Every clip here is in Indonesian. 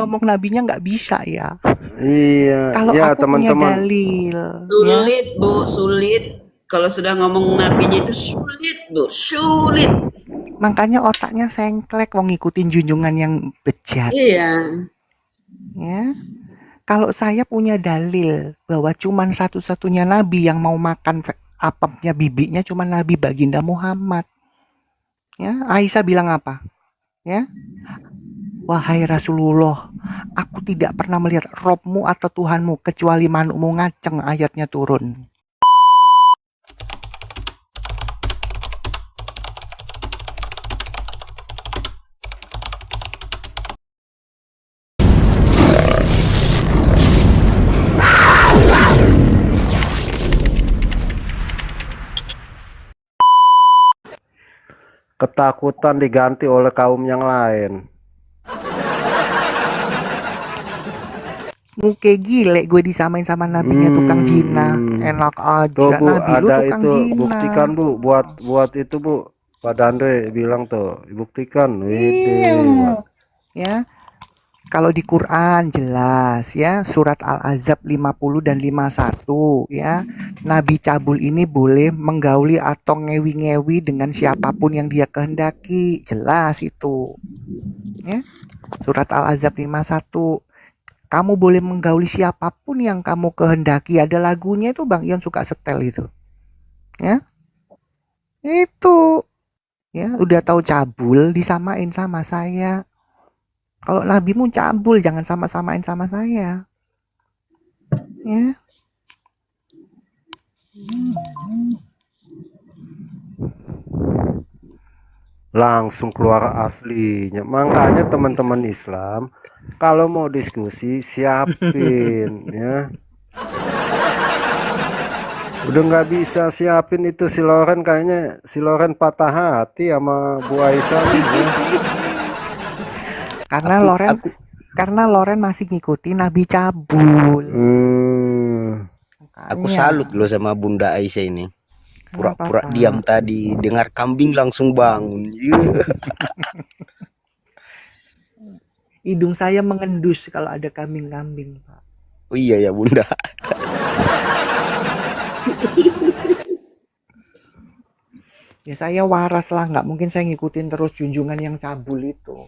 ngomong nabinya nggak bisa ya. Iya, Kalau ya aku punya teman-teman. dalil, ya. Sulit, Bu, sulit. Kalau sudah ngomong nabinya itu sulit, Bu, sulit. Makanya otaknya sengklek wong ngikutin junjungan yang bejat, Iya. ya. Kalau saya punya dalil bahwa cuman satu-satunya nabi yang mau makan apemnya bibinya cuman Nabi Baginda Muhammad. Ya, Aisyah bilang apa? Ya, wahai Rasulullah, aku tidak pernah melihat Robmu atau Tuhanmu kecuali manukmu ngaceng ayatnya turun. Ketakutan diganti oleh kaum yang lain. Muke gile gue disamain sama nabinya tukang zina. Enak Tuh aja, Bu, nabi lu ada tukang itu, buktikan zina. Bu, buat itu Bu. Pak Dandre bilang tuh, dibuktikan. Iya. Wede, Ya, kalau di Quran jelas ya, surat Al-Ahzab 50 dan 51 ya. Nabi cabul ini boleh menggauli atau ngewi-ngewi dengan siapapun yang dia kehendaki. Jelas itu. Ya. Surat Al-Ahzab 51. Kamu boleh menggauli siapapun yang kamu kehendaki. Ada lagunya itu Bang Ion suka setel itu. Ya. Itu. Ya, udah tahu cabul disamain sama saya. Kalau nabimu cabul jangan sama-samain sama saya. Ya. langsung keluar aslinya. Makanya teman-teman Islam, kalau mau diskusi siapin ya. Udah nggak bisa siapin itu si Loren, kayaknya si Loren patah hati sama Bu Aisyah nih ya. Karena aku Loren aku karena Loren masih ngikutin Nabi cabul. aku Makanya. salut loh sama Bunda Aisyah ini. Kenapa, Pura-pura diam Pak? tadi, dengar kambing langsung bangun. Iya. Hidung saya mengendus kalau ada kambing-kambing, Pak. Oh iya ya Bunda. Ya saya waras lah, nggak mungkin saya ngikutin terus junjungan yang cabul itu.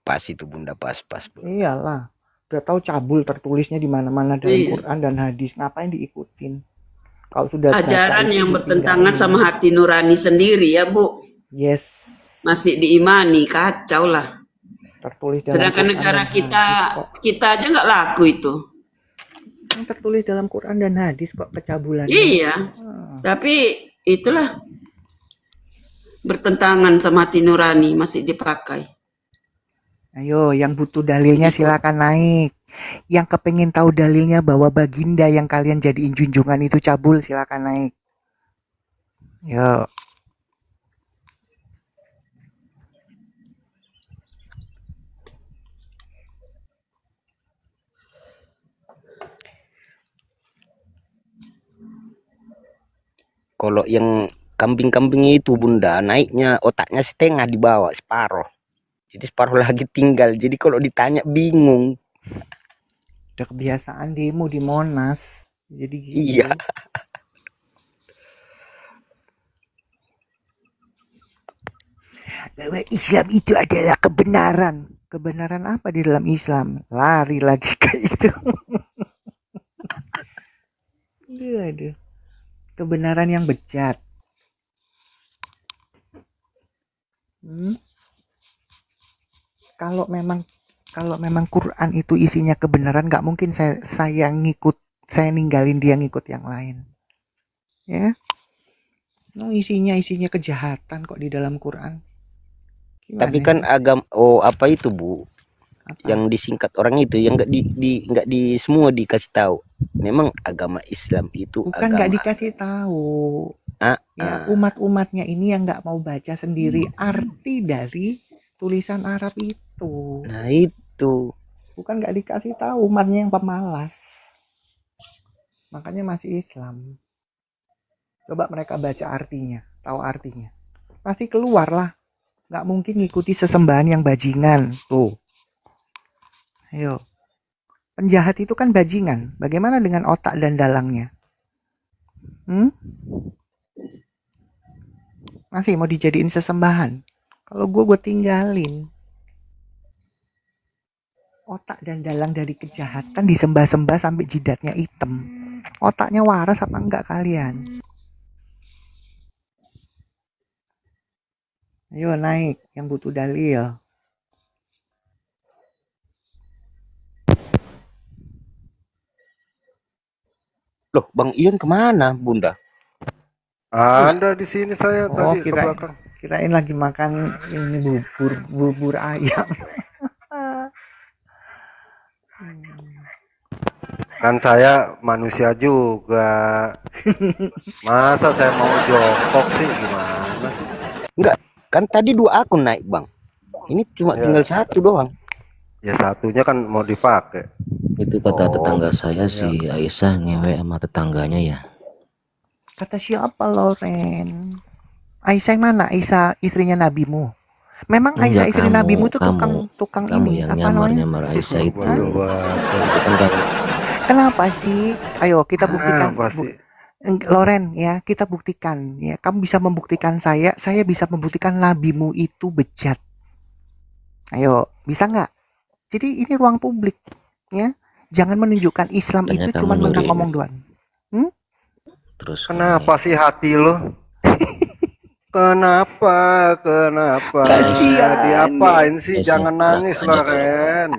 Pas itu Bunda, pas pas Bu. Iyalah, udah tahu cabul tertulisnya di mana-mana dalam Iya. Quran dan hadis, ngapain diikutin? Kalau sudah baca Ajaran itu yang bertentangan ditinggalin. sama hati nurani sendiri ya, Bu. Yes, Masih diimani, kacau lah. tertulis dalam Sedangkan Quran negara dan hadis kok. kita aja nggak laku itu. Yang tertulis dalam Quran dan hadis kok kecabulannya. Iya. Tapi itulah bertentangan sama hati nurani masih dipakai. Ayo, yang butuh dalilnya silakan naik. Yang kepengen tahu dalilnya bahwa baginda yang kalian jadiin junjungan itu cabul, silakan naik. Yo. Kalau yang kambing-kambing itu Bunda, naiknya otaknya setengah di bawah, separuh. Jadi separuh lagi tinggal. Jadi kalau ditanya bingung. Udah kebiasaan demo di Monas. Jadi gitu. Iya. Bahwa Islam itu adalah kebenaran. Kebenaran apa di dalam Islam? Lari lagi ke itu. Aduh. Kebenaran yang bejat. Kalau memang Quran itu isinya kebenaran, nggak mungkin saya ninggalin dia ngikut yang lain. Ya. No, isinya kejahatan kok di dalam Quran. Gimana Tapi kan sih? apa itu Bu? Apa? Yang disingkat orang itu yang nggak di semua dikasih tahu. Memang agama Islam itu Bukan nggak agama dikasih tahu. Ya, ah. umat-umatnya ini yang nggak mau baca sendiri arti dari tulisan Arab itu. Nah itu. Bukan nggak dikasih tahu, umatnya yang pemalas. Makanya masih Islam. Coba mereka baca artinya, tahu artinya. Pasti keluar lah. Nggak mungkin ngikuti sesembahan yang bajingan. Tuh. Ayo, penjahat itu kan bajingan. Bagaimana dengan otak dan dalangnya? Hmm? Masih mau dijadiin sesembahan? Kalau gue tinggalin. Otak dan dalang dari kejahatan disembah-sembah sampai jidatnya hitam. Otaknya waras apa enggak kalian? Ayo naik, yang butuh dalil. Loh, Bang Ion kemana, Bunda? Ada di sini saya Oh, tadi ke belakang. kirain lagi makan ini bubur ayam. Kan saya manusia juga. Masa saya mau jongkok sih, gimana sih? Enggak, kan tadi 2 akun naik, Bang. Ini cuma Ya. tinggal 1 doang. Ya satunya kan mau dipakai. Itu kata Oh, tetangga saya si Aisyah ngewe sama tetangganya ya. Kata siapa, Loren? Aisyah yang mana? Aisyah istrinya nabimu. Memang Aisyah Enggak, istri kamu, nabimu tuh tukang kamu ini yang apa namanya? nyamar Aisyah itu. Waduh, Itu kan kamu. Kenapa sih? Ayo kita buktikan. apa sih? Loren ya, kita buktikan ya. Kamu bisa membuktikan saya bisa membuktikan nabimu itu bejat. Ayo, bisa nggak? Jadi ini ruang publik ya. Jangan menunjukkan Islam Tanya itu kamu cuma mentang nyuri. ngomong doang. Terus Kenapa sih hati lo? Kenapa? Kasihan. Diapain sih? Yes, Jangan udah, nangis, aja kalau- Loren.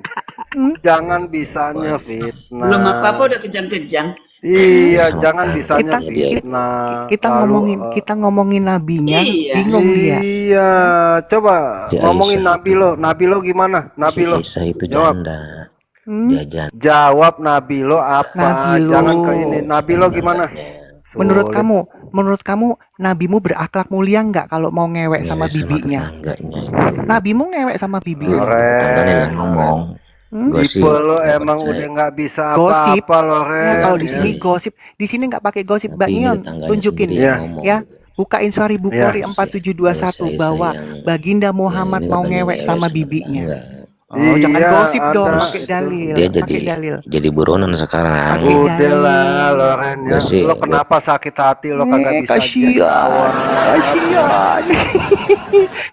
Jangan bisanya fitnah. Belum apa-apa udah kejang-kejang. Iya, Sama jangan kamu. bisanya Kita- fitnah. Kita Lalu, kita ngomongin nabinya, Iya. bingung dia. Iya, coba Si ngomongin Aisyah Nabilo gimana? si Nabilo, Aisyah itu jawab. janda. Hmm? Dia janda. Jawab Nabilo apa? Nabilo. Jangan ke ini. Nabilo gimana? Menurut Sulit. kamu, nabimu berakhlak mulia nggak kalau mau ngewek sama bibinya? tetangganya itu. Nabimu ngewek sama bibinya? Loren. Tetangganya yang ngomong. Gua sih Tipe lo nggak emang percaya. udah nggak bisa Gosip. apa-apa, Loren. Ya, kalau di Ya. sini gosip, di sini nggak pakai gosip, Mbak Tapi ini Ion. tetangganya Tunjukin sendiri Iya. yang ngomong ya. gitu. Bukain Sahih Bukhari Iya. 4721 Aisyah bahwa yang- Baginda yang Muhammad ini mau katanya ngewek sama bibinya. tetangga. Oh, jangan Iya, gosip dong, ada pakai itu. dalil. Dia Pakai dalil. jadi buronan sekarang. Pakai Udah lah, dalil. Loren ya. Gua sih- Lo kenapa sakit hati lo kagak bisa jawab? Kasihan.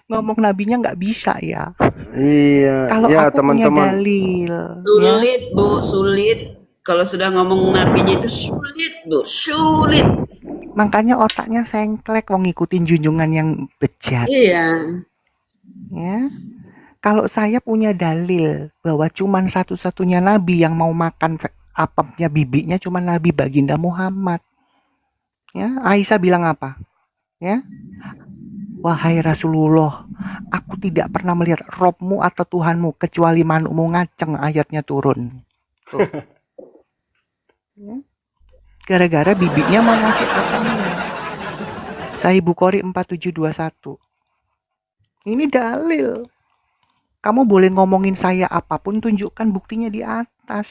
Ngomong nabinya nggak bisa ya. Iya, Kalau ya aku punya teman-teman. dalil, ya. Sulit, Bu, sulit. Kalau sudah ngomong nabinya itu sulit, Bu, sulit. Makanya otaknya sengklek mau ngikutin junjungan yang bejat. Iya. Ya. Kalau saya punya dalil bahwa cuman satu-satunya nabi yang mau makan apemnya bibinya cuman Nabi Baginda Muhammad. Ya, Aisyah bilang apa? Ya. Wahai Rasulullah, aku tidak pernah melihat Robmu atau Tuhanmu kecuali manukmu ngaceng, ayatnya turun. Tuh. Ya. Gara-gara bibinya mau ngasih apemnya. Sahih Bukhari 4721. Ini dalil. Kamu boleh ngomongin saya apapun, tunjukkan buktinya di atas.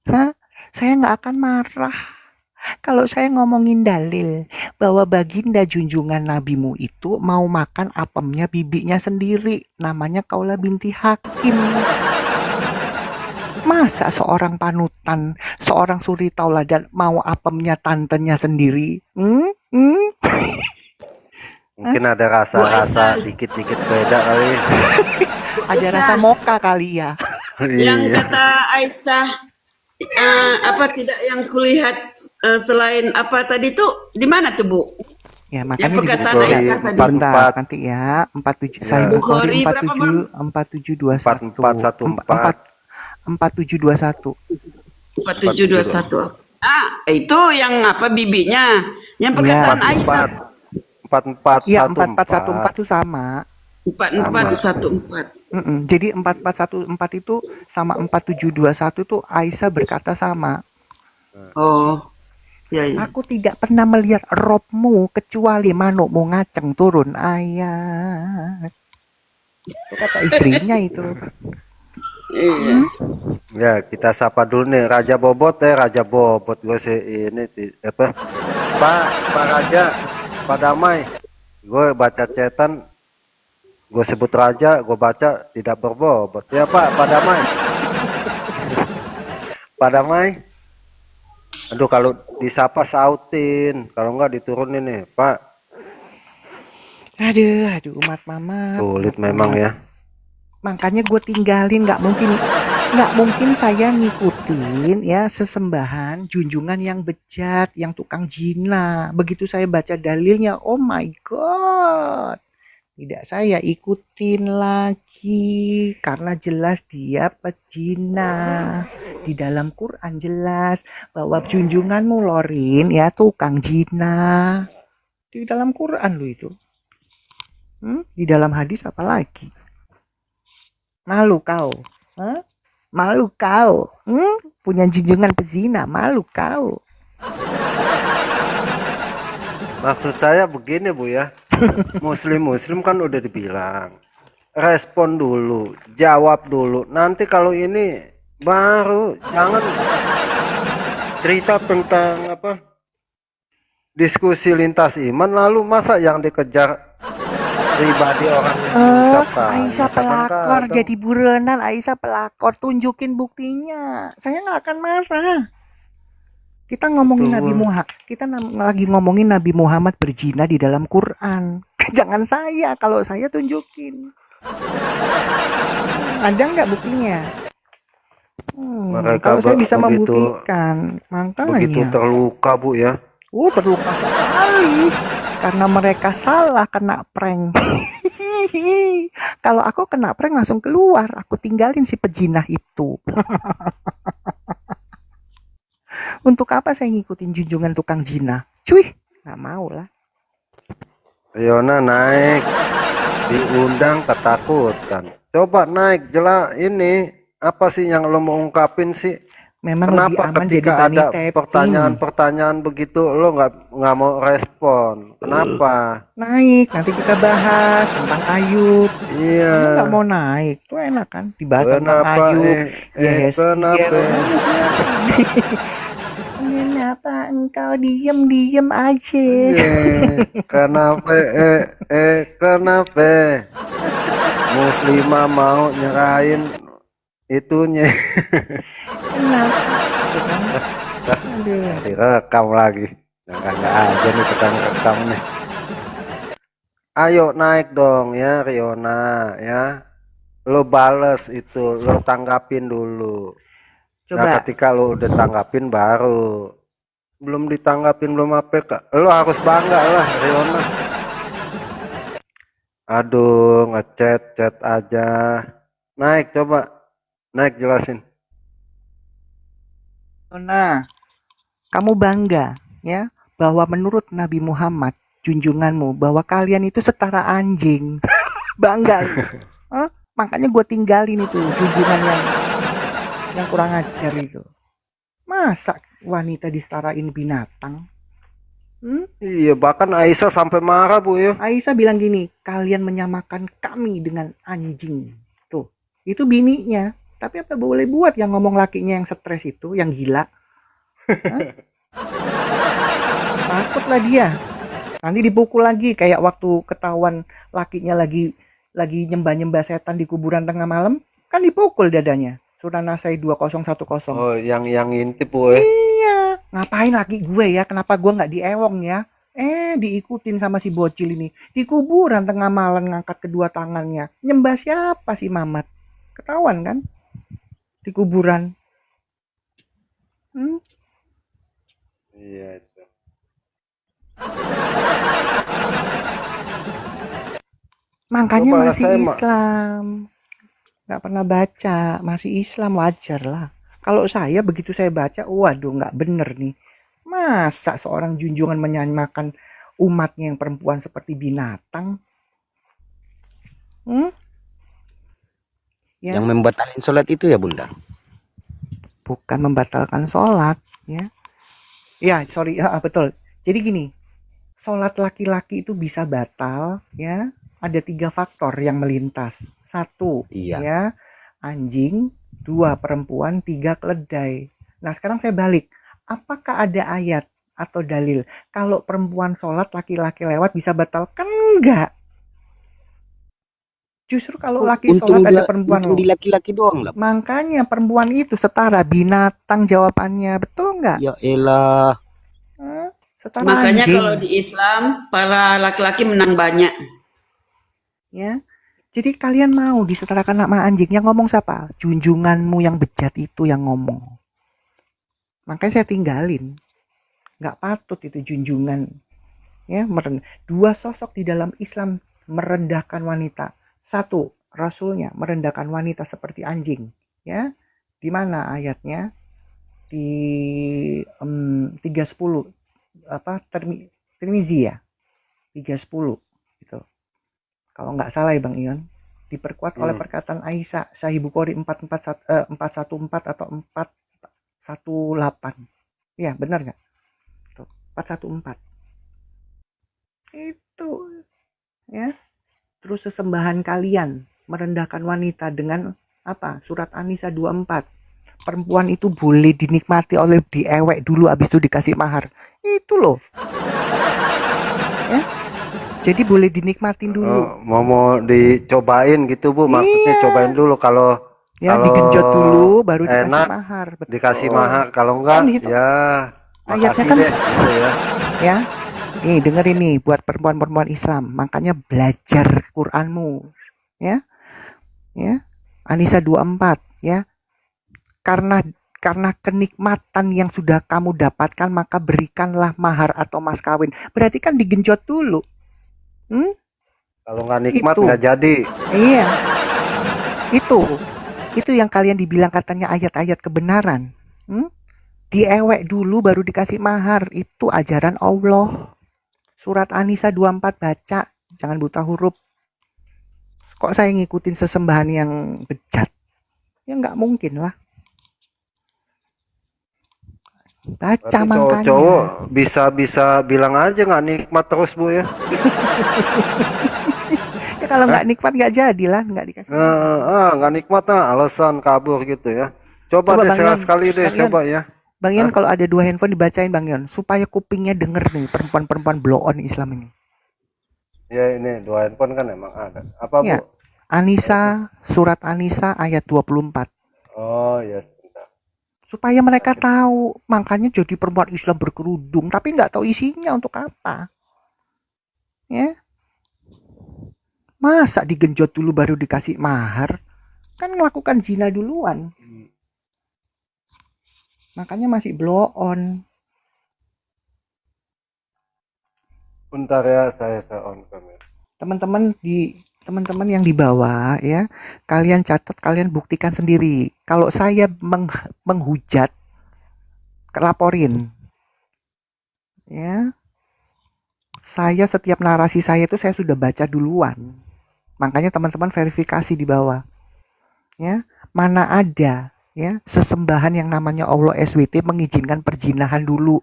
Hah? Saya nggak akan marah. Kalau saya ngomongin dalil bahwa baginda junjungan nabimu itu mau makan apemnya bibinya sendiri. Namanya Kaula binti Hakim. Masa seorang panutan, seorang suri tauladan mau apemnya tantenya sendiri? Mungkin ada rasa-rasa dikit-dikit beda kali. Ada Bisa. rasa moka kali ya. Yang Iya. kata Aisyah apa tidak yang kulihat selain apa tadi tuh di mana tuh, Bu? Ya, Yang makanya perkataan dibuka. Aisyah tadi. Bentar, nanti ya. 47 Sahih Ya. Bukhari Bukhari berapa, Bang? 4721. 4721. 4721. Itu yang apa bibinya? Yang perkataan Aisyah. 4414. Iya, 4414 itu sama. 4414. Jadi 4414 itu sama 4721 itu Aisyah berkata sama. Oh. Ya, ya. Aku tidak pernah melihat Robmu kecuali manukmu ngaceng turun ayat. Itu kata istrinya itu. Iya. Ya, kita sapa dulu nih Raja Bobot Raja Bobot gue sih ini apa? Pak Raja, Pak Damai. Gue baca cetan, gue sebut Raja, gue baca tidak berbobot. Ya Pak Damai. Pak Damai. Aduh, kalau disapa sautin, kalau enggak diturunin nih, Pak. Aduh, umat mama. Sulit memang ya. Makanya gue tinggalin, nggak mungkin saya ngikutin ya sesembahan junjungan yang bejat, yang tukang jina. Begitu saya baca dalilnya, oh my god, tidak saya ikutin lagi karena jelas dia pejina. Di dalam Quran jelas bahwa junjunganmu Lorin ya tukang jina. Di dalam Quran lo itu. Di dalam hadis apa lagi? Malu kau, hah? Malu kau, punya junjungan pezina, malu kau. Maksud saya begini Bu ya. Muslim kan udah dibilang. Respon dulu, jawab dulu. Nanti kalau ini baru jangan cerita tentang apa? Diskusi lintas iman lalu masa yang dikejar pribadi orang yang diucapkan. Aisyah Ya, pelakor dong. jadi buronan, Aisyah pelakor, tunjukin buktinya. Saya nggak akan marah. Kita ngomongin Betul. Nabi Muhammad, kita lagi ngomongin Nabi Muhammad berzina di dalam Quran. Jangan saya, kalau saya tunjukin. Ada nggak buktinya? Mereka Kalau saya bisa begitu- membuktikan, Begitu makanya. terluka Bu ya. Terluka sekali karena mereka salah kena prank. Kalau aku kena prank langsung keluar, aku tinggalin si pejinah itu. Untuk apa saya ngikutin junjungan tukang jina? Cuy, nggak mau lah. Riona naik, diundang ketakutan. Coba naik, jelas ini apa sih yang lo mau ungkapin sih? Memang Kenapa lebih aman jadi ketika bunny ada tapping. pertanyaan-pertanyaan begitu lo nggak mau respon? Kenapa? Naik, nanti kita bahas tentang Ayub. Iya. Kamu nggak mau naik, tuh enak kan? Dibahas tentang Kenapa? Ayub. Kenapa? Kenapa engkau diem aja? Kenapa? Kenapa? Muslimah mau nyerahin itunya. Kenapa? Tuh kan? Aduh. Direkam lagi. Nggak aja nih tukang rekam nih. Ayo naik dong ya Riona ya. Lo bales itu, lo tanggapin dulu. Nah Coba. ketika lo udah tanggapin baru. Belum ditanggapin belum apa, lo harus bangga lah Riona. Aduh, ngechat aja. Naik coba. Naik jelasin. Nah, kamu bangga ya bahwa menurut Nabi Muhammad junjunganmu bahwa kalian itu setara anjing. Bangga lu. Makanya gue tinggalin itu junjungan yang kurang ajar itu. Masa wanita disetarain binatang? Iya, bahkan Aisyah sampai marah Bu ya. Aisyah bilang gini, kalian menyamakan kami dengan anjing. Tuh, itu bininya. Tapi apa boleh buat yang ngomong lakinya yang stres itu, yang gila? Takutlah dia. Nanti dipukul lagi kayak waktu ketahuan lakinya lagi nyembah-nyembah setan di kuburan tengah malam, kan dipukul dadanya. Surah Nasai 2010. Oh, yang ngintip Bu ya. Iya, ngapain laki gue ya? Kenapa gue nggak diewong ya? Diikutin sama si bocil ini. Di kuburan tengah malam ngangkat kedua tangannya. Nyembah siapa si Mamat? Ketahuan kan? Di kuburan. Iya itu. Makanya Coba masih saya Islam. Nggak pernah baca, masih Islam, wajar lah. Kalau saya begitu saya baca, waduh nggak bener nih. Masa seorang junjungan menyamakan umatnya yang perempuan seperti binatang? Ya. Yang membatalkan sholat itu ya Bunda? Bukan membatalkan sholat ya. Ya sorry, betul. Jadi gini, sholat laki-laki itu bisa batal ya. Ada 3 faktor yang melintas. 1 Iya. ya anjing, 2 perempuan, 3 keledai. Nah sekarang saya balik. Apakah ada ayat atau dalil kalau perempuan sholat laki-laki lewat bisa batal? Kan enggak. Justru kalau laki sholat ada perempuan untung loh. di laki-laki doang lah. Makanya perempuan itu setara binatang jawabannya, betul nggak? Ya elah. Hah? Setara Makanya anjing. kalau di Islam para laki-laki menang banyak. Ya. Jadi kalian mau disetarakan sama anjing? Yang ngomong siapa? Junjunganmu yang bejat itu yang ngomong. Makanya saya tinggalin. Nggak patut itu junjungan. Ya, dua sosok di dalam Islam merendahkan wanita. Satu, Rasulnya merendahkan wanita seperti anjing. Ya, di mana ayatnya? Di 310 Tirmizi ya, 310 gitu. Kalau nggak salah ya Bang Ion, diperkuat oleh perkataan Aisyah, Sahih Bukhari 414 atau 418. Ya, benar nggak? 414. Itu ya. Terus sesembahan kalian merendahkan wanita dengan apa? Surat An-Nisa 24. Perempuan itu boleh dinikmati oleh diewek dulu, habis itu dikasih mahar. Itu loh. Ya. Jadi boleh dinikmatin dulu. Mau dicobain gitu Bu, maksudnya Iya. cobain dulu kalau Ya, kalau digenjot dulu baru dikasih enak, mahar. Betul. dikasih mahar, kalau enggak Kan gitu. ya Ayatnya makasih kan deh gitu ya. ya. Nih, dengerin nih buat perempuan-perempuan Islam. Makanya belajar Qur'anmu. Ya. Ya. An-Nisa 24 ya. Karena kenikmatan yang sudah kamu dapatkan, maka berikanlah mahar atau mas kawin. Berarti kan digenjot dulu. Kalau nggak nikmat Itu. nggak jadi. Iya. Itu yang kalian dibilang katanya ayat-ayat kebenaran. Diewek dulu baru dikasih mahar. Itu ajaran Allah. Surat An-Nisa 24 baca. Jangan buta huruf. Kok saya ngikutin sesembahan yang bejat? Ya nggak mungkin lah. Baca Berarti makanya. cowok-cowok bisa bilang aja nggak nikmat terus Bu ya. Ya kalau nggak nikmat nggak jadi lah, nggak dikasih. Nggak nikmat alasan kabur gitu ya. Coba Coba deh Bang Yon, sekali deh Bang Yon. coba ya. Bang Yon kalau ada 2 handphone dibacain Bang Yon supaya kupingnya denger nih perempuan-perempuan blow on Islam ini. Ya ini 2 handphone kan emang ada. Apa Ya. Bu? An-Nisa, surat An-Nisa ayat 24. Oh ya sebentar. Supaya mereka tahu, makanya jadi perempuan Islam berkerudung tapi nggak tahu isinya untuk apa. Ya. Masa digenjot dulu baru dikasih mahar? Kan melakukan zina duluan. Makanya masih blow on. Bentar ya saya on kamera. Teman-teman yang di bawah ya, kalian catat, kalian buktikan sendiri. Kalau saya menghujat, laporin. Ya. Saya setiap narasi saya itu saya sudah baca duluan. Makanya teman-teman verifikasi di bawah. Ya, mana ada ya sesembahan yang namanya Allah SWT mengizinkan perzinahan dulu.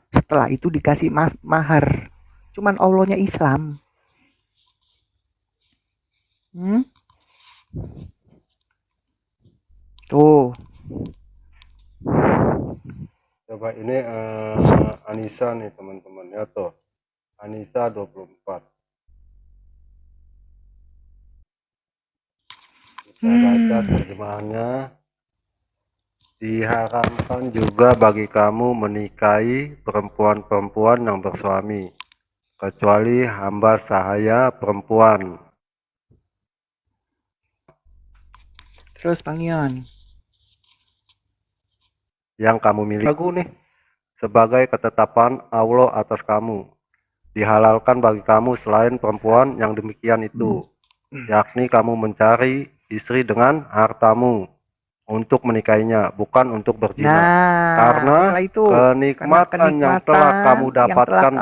Setelah itu dikasih mahar. Cuman Allahnya Islam. Tuh. Coba ini An-Nisa nih teman-teman ya tuh. An-Nisa 24. Kita baca terjemahannya. Diharamkan juga bagi kamu menikahi perempuan-perempuan yang bersuami, kecuali hamba sahaya perempuan. Terus Bang Yon. Yang kamu miliki lagu nih sebagai ketetapan Allah atas kamu. Dihalalkan bagi kamu selain perempuan yang demikian itu, yakni kamu mencari istri dengan hartamu untuk menikahinya, bukan untuk berzina. Karena itu, kenikmatan yang telah kamu dapatkan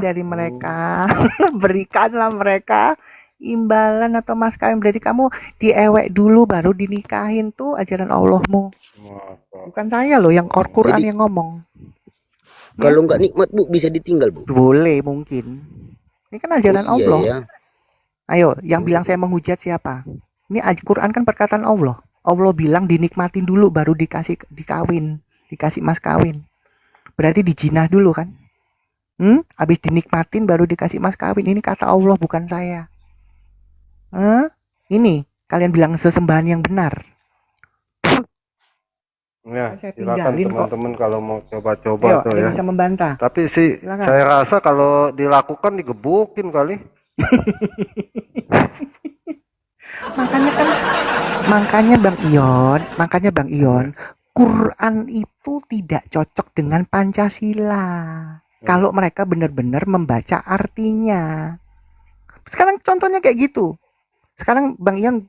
dari mereka. Berikanlah mereka imbalan atau mas kawin. Berarti kamu diewek dulu baru dinikahin, tuh ajaran Allahmu. Bukan saya loh yang Quran Jadi, yang ngomong. Kalau nggak nikmat Bu bisa ditinggal Bu. Boleh mungkin. Ini kan ajaran Allah. Ya. Ayo, yang bilang saya menghujat siapa? Ini Quran kan perkataan Allah. Allah bilang dinikmatin dulu baru dikasih mas kawin. Berarti dijinah dulu kan? Habis dinikmatin baru dikasih mas kawin. Ini kata Allah bukan saya. Ini kalian bilang sesembahan yang benar. Ya, Kan saya silakan tinggalin kok. teman-teman kalau mau coba-coba Ayo, tuh ada ya. yang bisa membantah. Tapi sih Silakan. saya rasa kalau dilakukan digebukin kali. Makanya Bang Ion, Quran itu tidak cocok dengan Pancasila. Kalau mereka benar-benar membaca artinya. Sekarang contohnya kayak gitu. Sekarang Bang Ion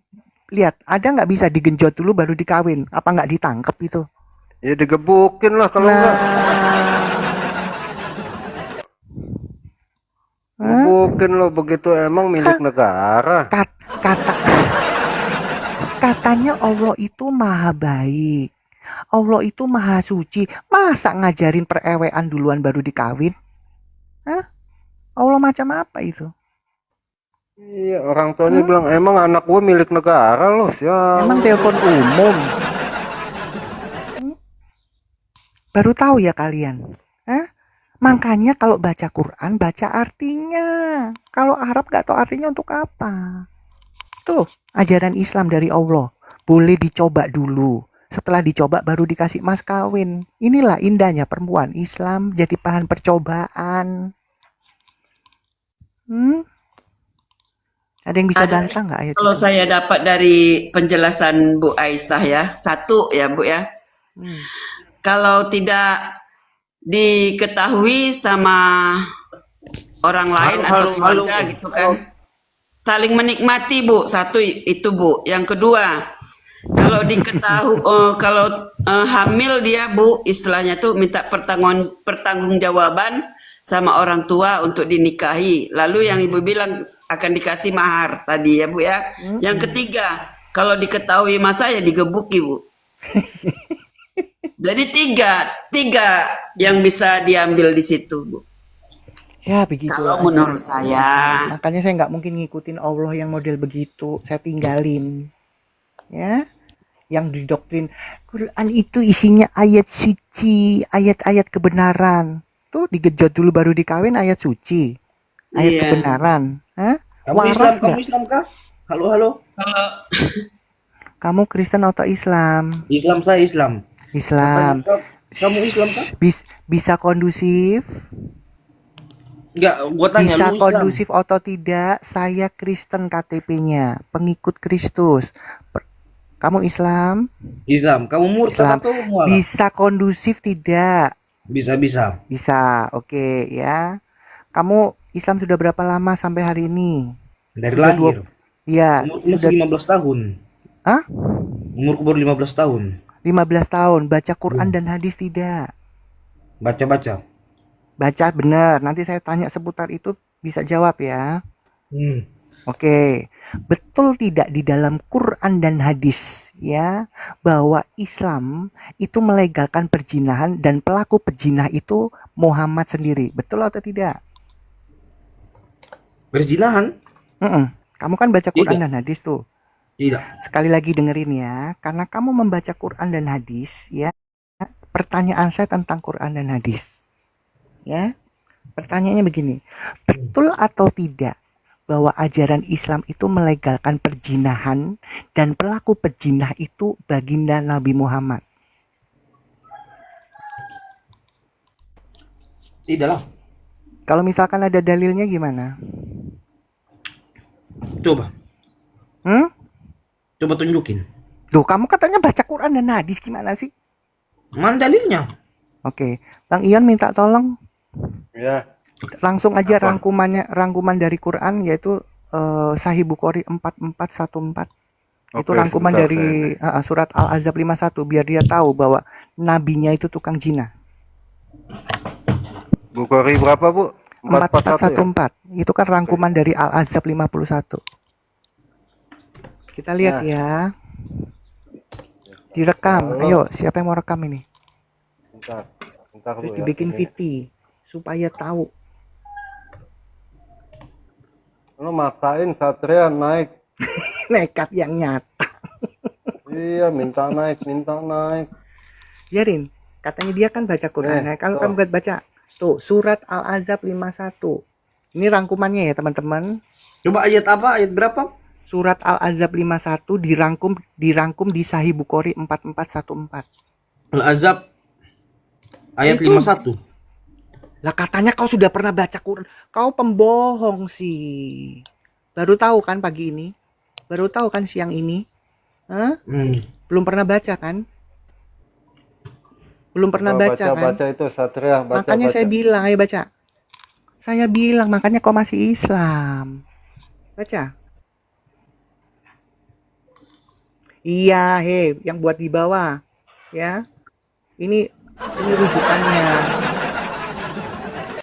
lihat, ada nggak bisa digenjot dulu baru dikawin? Apa nggak ditangkap itu? Ya digebukin lah kalau enggak. Gebukin lo begitu emang milik negara. Katanya Allah itu maha baik. Allah itu maha suci. Masa ngajarin perewean duluan baru dikawin? Hah? Allah macam apa itu? Iya, orang tuanya bilang emang anak gue milik negara loh, siapa? Emang telepon umum. Baru tahu ya kalian. Hah? Makanya kalau baca Quran, baca artinya. Kalau Arab gak tahu artinya untuk apa. Tuh, ajaran Islam dari Allah. Boleh dicoba dulu. Setelah dicoba baru dikasih mas kawin. Inilah indahnya perempuan Islam jadi bahan percobaan. Ada yang bisa bantah nggak? Ayo. Kalau saya dapat dari penjelasan Bu Aisyah ya, satu ya Bu ya. Kalau tidak diketahui sama orang lain atau keluarga gitu kan, saling menikmati Bu, satu itu Bu. Yang kedua, kalau diketahui kalau hamil dia Bu, istilahnya tuh minta pertanggungjawaban sama orang tua untuk dinikahi. Lalu yang Ibu bilang akan dikasih mahar tadi ya Bu ya. Yang ketiga, kalau diketahui masa ya digebuki Bu. Jadi tiga yang bisa diambil di situ Bu. Ya begitu. Kalau menurut saya. Makanya saya nggak mungkin ngikutin Allah yang model begitu. Saya tinggalin. Ya. Yang didoktrin Quran itu isinya ayat suci, ayat-ayat kebenaran. Tuh digejot dulu baru dikawin ayat suci. Ayat kebenaran. Hah? Kamu Islam kah? Halo. Kalau Kamu Kristen atau Islam? Islam, saya Islam. Islam. Kamu Islam kah? Bisa kondusif? Enggak, gua tanya Bisa lu Islam. kondusif atau tidak? Saya Kristen KTP-nya, pengikut Kristus. Kamu Islam? Islam. Kamu murtad atau mualaf? Bisa kondusif tidak? Bisa. Bisa, oke ya. Kamu Islam sudah berapa lama sampai hari ini? Dari lahir. Iya. Umurku masih 15 tahun. Hah? Umurku baru 15 tahun. 15 tahun. Baca Quran dan hadis tidak? Baca. Baca benar. Nanti saya tanya seputar itu bisa jawab ya. Oke. Betul tidak di dalam Quran dan hadis ya bahwa Islam itu melegalkan perzinahan dan pelaku perzina itu Muhammad sendiri. Betul atau tidak? Perzinahan? Kamu kan baca Quran Tidak. dan hadis tuh. Tidak. Sekali lagi dengerin ya, karena kamu membaca Quran dan hadis ya. Pertanyaan saya tentang Quran dan hadis. Ya. Pertanyaannya begini. Betul atau tidak bahwa ajaran Islam itu melegalkan perzinahan dan pelaku perzina itu baginda Nabi Muhammad? Tidak lah. Kalau misalkan ada dalilnya gimana? Coba. Coba tunjukin. Duh, kamu katanya baca Quran dan hadis gimana sih? Mana dalilnya? Oke, Bang Ion minta tolong Ya. langsung aja rangkuman dari Quran yaitu Sahih Bukhari 4414. Itu Oke, rangkuman sebentar, dari surat Al-Ahzab 51 biar dia tahu bahwa nabinya itu tukang zina. Bukhari berapa Bu? 4414 ya? 4414. Itu kan rangkuman dari Al-Ahzab 51. Kita lihat ya. Direkam. Ayo, siapa yang mau rekam ini? Bentar Terus Bu ya. dibikin Ini. VT supaya tahu. Lo maksain Satria naik. Nekat yang nyata. Iya, minta naik. Biarin. Katanya dia kan baca Quran. Nah, kalau kamu gak baca, tuh surat Al-Ahzab 51. Ini rangkumannya ya teman-teman. Coba ayat apa? Ayat berapa? Surat Al-Ahzab 51 dirangkum di Sahih Bukhari 4414. Al-Azab ayat Itu. 51. Lah katanya kau sudah pernah baca Quran. Kau pembohong sih. Baru tahu kan pagi ini? Baru tahu kan siang ini? Hah? Belum pernah baca kan? Belum pernah baca kan? Baca itu Satria, baca. Makanya saya bilang, ayo baca. Saya bilang, makanya kau masih Islam. Baca. Iya, yang buat di bawah. Ya. Ini rujukannya.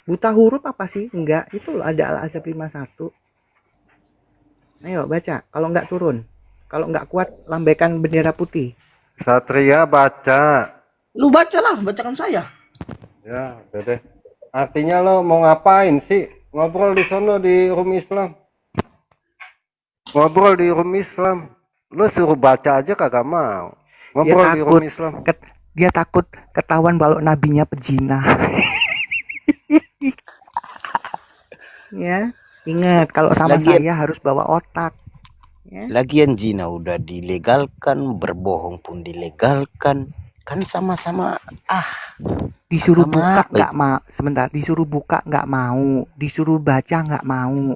Buta huruf apa sih? Enggak, itu loh ada Al-Ahzab 51. Ayo baca, kalau enggak turun. Kalau enggak kuat, lambaikan bendera putih. Satria baca. Lu bacalah, bacakan saya. Ya, udah deh. Artinya lo mau ngapain sih? Ngobrol di sono di room Islam. Ngobrol di room Islam. Lo suruh baca aja kagak mau. Ngobrol di room Islam. Dia takut ketahuan kalau nabinya pezina. Ya, ingat kalau sama saya harus bawa otak. Ya. Lagian zina udah dilegalkan, berbohong pun dilegalkan, kan sama-sama Disuruh buka sama nggak mau, sebentar, disuruh buka nggak mau, disuruh baca nggak mau.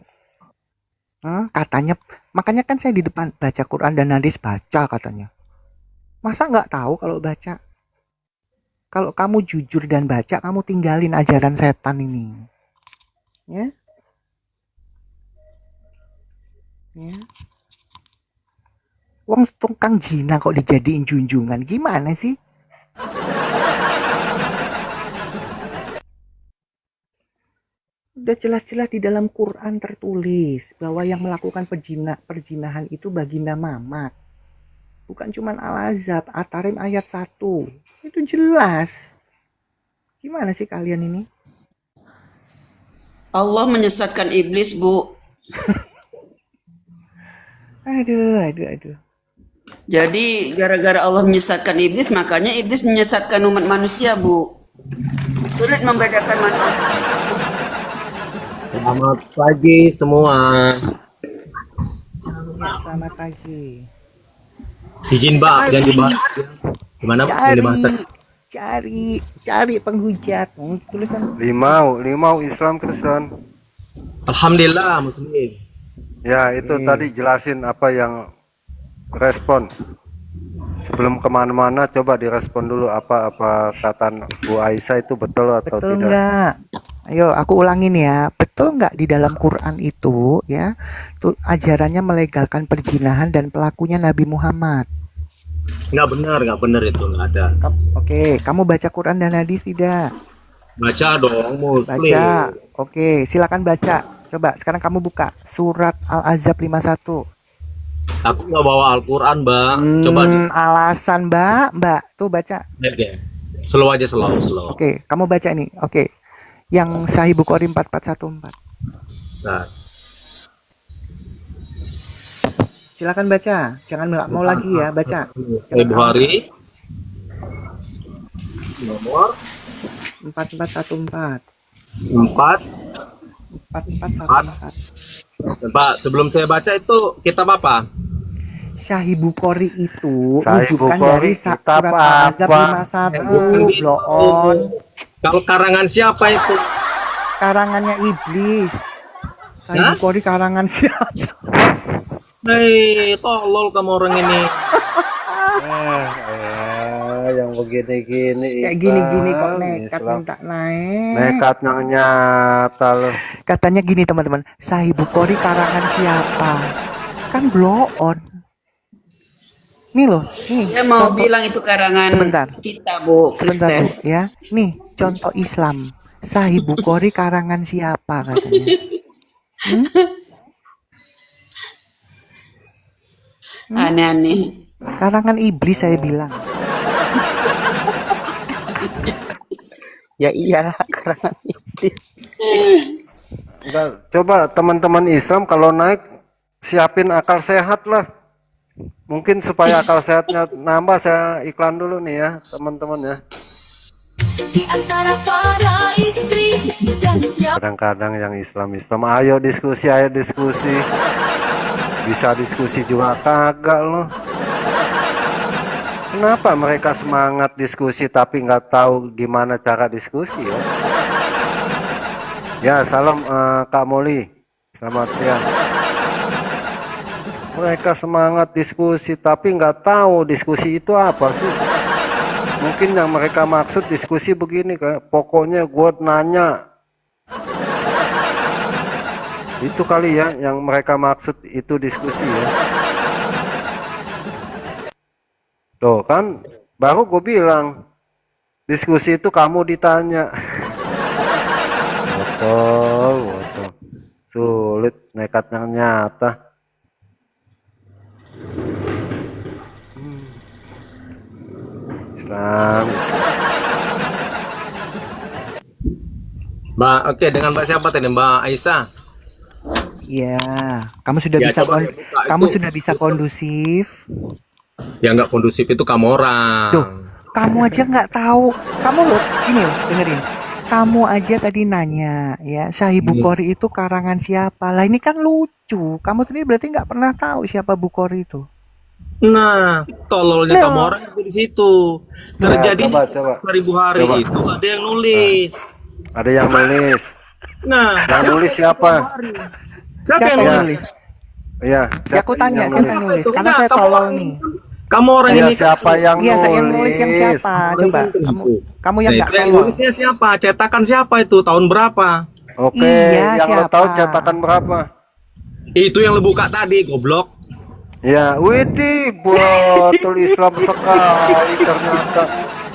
Katanya, makanya kan saya di depan baca Quran dan hadis baca katanya. Masa nggak tahu kalau baca? Kalau kamu jujur dan baca, kamu tinggalin ajaran setan ini. Ya. Ya. Wong tukang zina kok dijadiin junjungan, gimana sih? Udah jelas-jelas di dalam Quran tertulis bahwa yang melakukan perzinahan itu baginda Mamat. Bukan cuma Al-Ahzab, At-Tarim ayat 1. Itu jelas. Gimana sih kalian ini? Allah menyesatkan iblis, Bu. Aduh. Jadi gara-gara Allah menyesatkan iblis, makanya iblis menyesatkan umat manusia, Bu. Sulit membedakan mana. Selamat pagi semua. Selamat pagi. Izin Mbak, jangan dibahas. Gimana Mbak? Yang dibahas? Cari penghujat. Tulisan Limau Islam Kristen. Alhamdulillah Muslim. Ya, itu tadi jelasin apa yang respon. Sebelum kemana-mana coba direspon dulu apa kata Bu Aisyah itu betul atau betul tidak. enggak? Ayo aku ulangin ya. Betul enggak di dalam Quran itu ya, tuh ajarannya melegalkan perzinahan dan pelakunya Nabi Muhammad. Nggak benar itu nggak ada. Oke, kamu baca Quran dan hadis tidak? Baca dong Muslim. Baca. Oke, silakan baca. Coba sekarang kamu buka surat Al-Ahzab 51. Aku nggak bawa Al-Quran Mbak. Coba Alasan Mbak. Tuh baca. Oke. Slow aja slow. Oke, kamu baca ini. Oke. Yang Sahih Bukhari 4414. Nah, Silakan baca. Jangan nggak mau lagi ya, baca. Sahih Bukhari nomor 4414. 4414. 4414. Pak, sebelum saya baca itu kitab apa? Sahih Bukhari itu Sahih rujukan Bukhari dari kitab surat Al-Ahzab apa? 51. Bloon. Kalau karangan siapa itu? Karangannya iblis. Sahih Bukhari karangan siapa? Hei, tolol kamu orang ini. Yang begini-gini Kayak gini-gini kok Islam, nekat Islam. minta naik. Nekat yang nyata loh. Katanya gini teman-teman, Sahih Bukhari karangan siapa? Kan bloon. Nih loh, nih. Saya mau contoh- bilang itu karangan Sebentar. kita, Bu, Sebentar Kristen. Bu, ya. Nih, contoh Islam. Sahih Bukhari karangan siapa katanya? Aneh-aneh. Karangan iblis saya bilang. ya iyalah karangan iblis. Enggak, coba teman-teman Islam kalau naik siapin akal sehat lah. Mungkin supaya akal sehatnya nambah, saya iklan dulu nih ya teman-teman ya. Kadang-kadang yang Islam, ayo diskusi. Bisa diskusi juga kagak loh. Kenapa mereka semangat diskusi tapi nggak tahu gimana cara diskusi ya? Ya, salam Kak Moli. Selamat siang. Mereka semangat diskusi tapi nggak tahu diskusi itu apa sih. Mungkin yang mereka maksud diskusi begini kan, pokoknya gue nanya. Itu kali ya yang mereka maksud itu diskusi ya. Tuh kan, baru gue bilang diskusi itu kamu ditanya. Botol, botol. Sulit, nekat yang nyata. Islam. Mbak, oke, dengan Mbak siapa tadi? Mbak Aisyah. Ya, kamu sudah Ya, bisa coba dia buka kamu itu. sudah bisa kondusif. Yang nggak kondusif itu kamu orang. Tuh, kamu aja nggak tahu. Kamu loh, gini loh, dengerin. Kamu aja tadi nanya, ya, Sahih Bukhari itu karangan siapa? Lah ini kan lucu. Kamu sendiri berarti nggak pernah tahu siapa Bukhari itu. Nah, tololnya kamu orang itu di situ. Terjadi coba. 1000 hari Coba. itu ada yang nulis. Ada yang nulis. Nah, Yang nulis siapa? siapa yang Siapa yang nulis? nulis? Iya. Ya aku tanya siapa yang nulis? Karena Nah, saya kamu tolol orang nih. Kamu orang Iya, ini siapa yang Iya, nulis? saya yang nulis yang siapa? Coba kamu yang Nah, nggak itu yang tolol. nulisnya siapa? Cetakan siapa itu? Tahun berapa? Oke, Iya, yang lo siapa? tahu cetakan berapa? Itu yang lo buka tadi, goblok. Ya, widih, betul Islam sekali ternyata.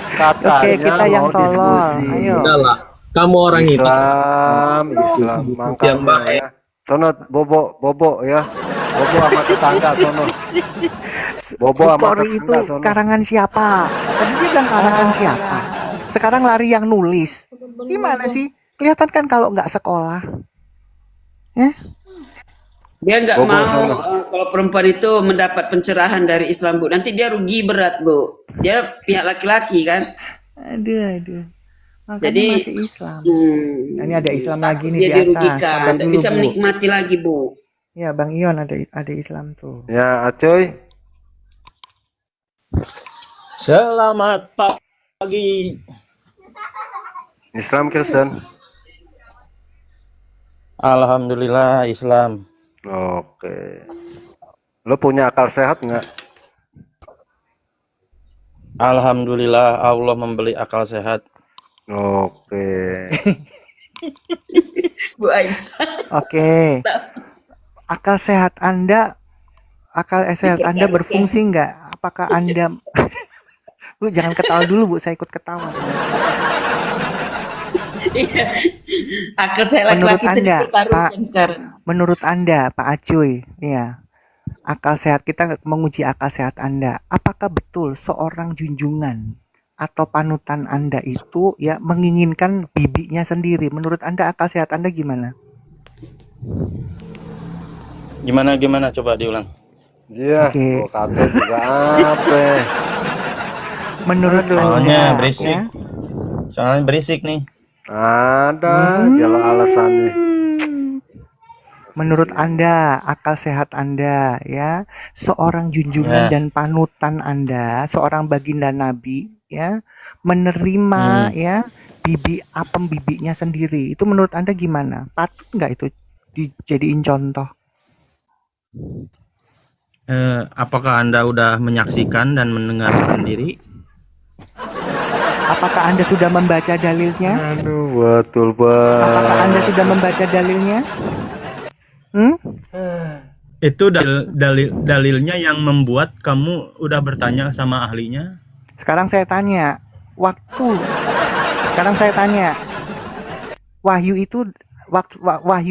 Katanya Oke, kita yang mau tolol. diskusi. Ayo. Udah lah. Kamu orang itu. Islam, Yang makanya baik. ya. Sono bobo ya. Bobo sama tetangga sono. Bobo sama Bukhari itu tetangga sono. karangan siapa? Tadi dia bilang karangan siapa? Sekarang lari yang nulis. Gimana sih? Kelihatan kan kalau nggak sekolah. Ya? Dia nggak Bobo mau sono. kalau perempuan itu mendapat pencerahan dari Islam, Bu. Nanti dia rugi berat, Bu. Dia pihak laki-laki kan. Aduh. Makanya Jadi, masih Islam. Hmm, Nah, ini ada Islam lagi nih dia di atas. dirugikan, Sabar nggak dulu, bisa Bu. menikmati lagi, Bu. Ya, Bang Ion ada Islam tuh. Ya, Acoy. Selamat pagi. Islam Kristen. Alhamdulillah Islam. Oke. Lo punya akal sehat nggak? Alhamdulillah Allah memberi akal sehat. Oke. Bu Aisyah. Oke. Akal sehat Anda berfungsi nggak? Apakah Anda Bu, jangan ketawa dulu, Bu. Saya ikut ketawa. Iya. Akal saya Menurut laki-laki itu Anda, dipertaruhkan sekarang. Menurut Anda, Pak Acuy, ya, akal sehat kita menguji akal sehat Anda. Apakah betul seorang junjungan atau panutan Anda itu ya menginginkan bibinya sendiri? Menurut Anda akal sehat Anda gimana? Gimana coba diulang. Iya. Oke. Oh, kata juga apa? Menurut Soalnya Anda, berisik. ya, Soalnya berisik nih. Ada jalan alasannya. menurut Anda akal sehat Anda ya, seorang junjungan Ya. dan panutan Anda, seorang baginda Nabi ya, menerima ya apem bibinya sendiri. Itu menurut Anda gimana? Patut nggak itu dijadiin contoh? Apakah Anda udah menyaksikan dan mendengar sendiri? Apakah Anda sudah membaca dalilnya? Aduh, betul Apakah Anda banget. sudah membaca dalilnya? Itu dalilnya yang membuat kamu udah bertanya sama ahlinya? Sekarang saya tanya, Wahyu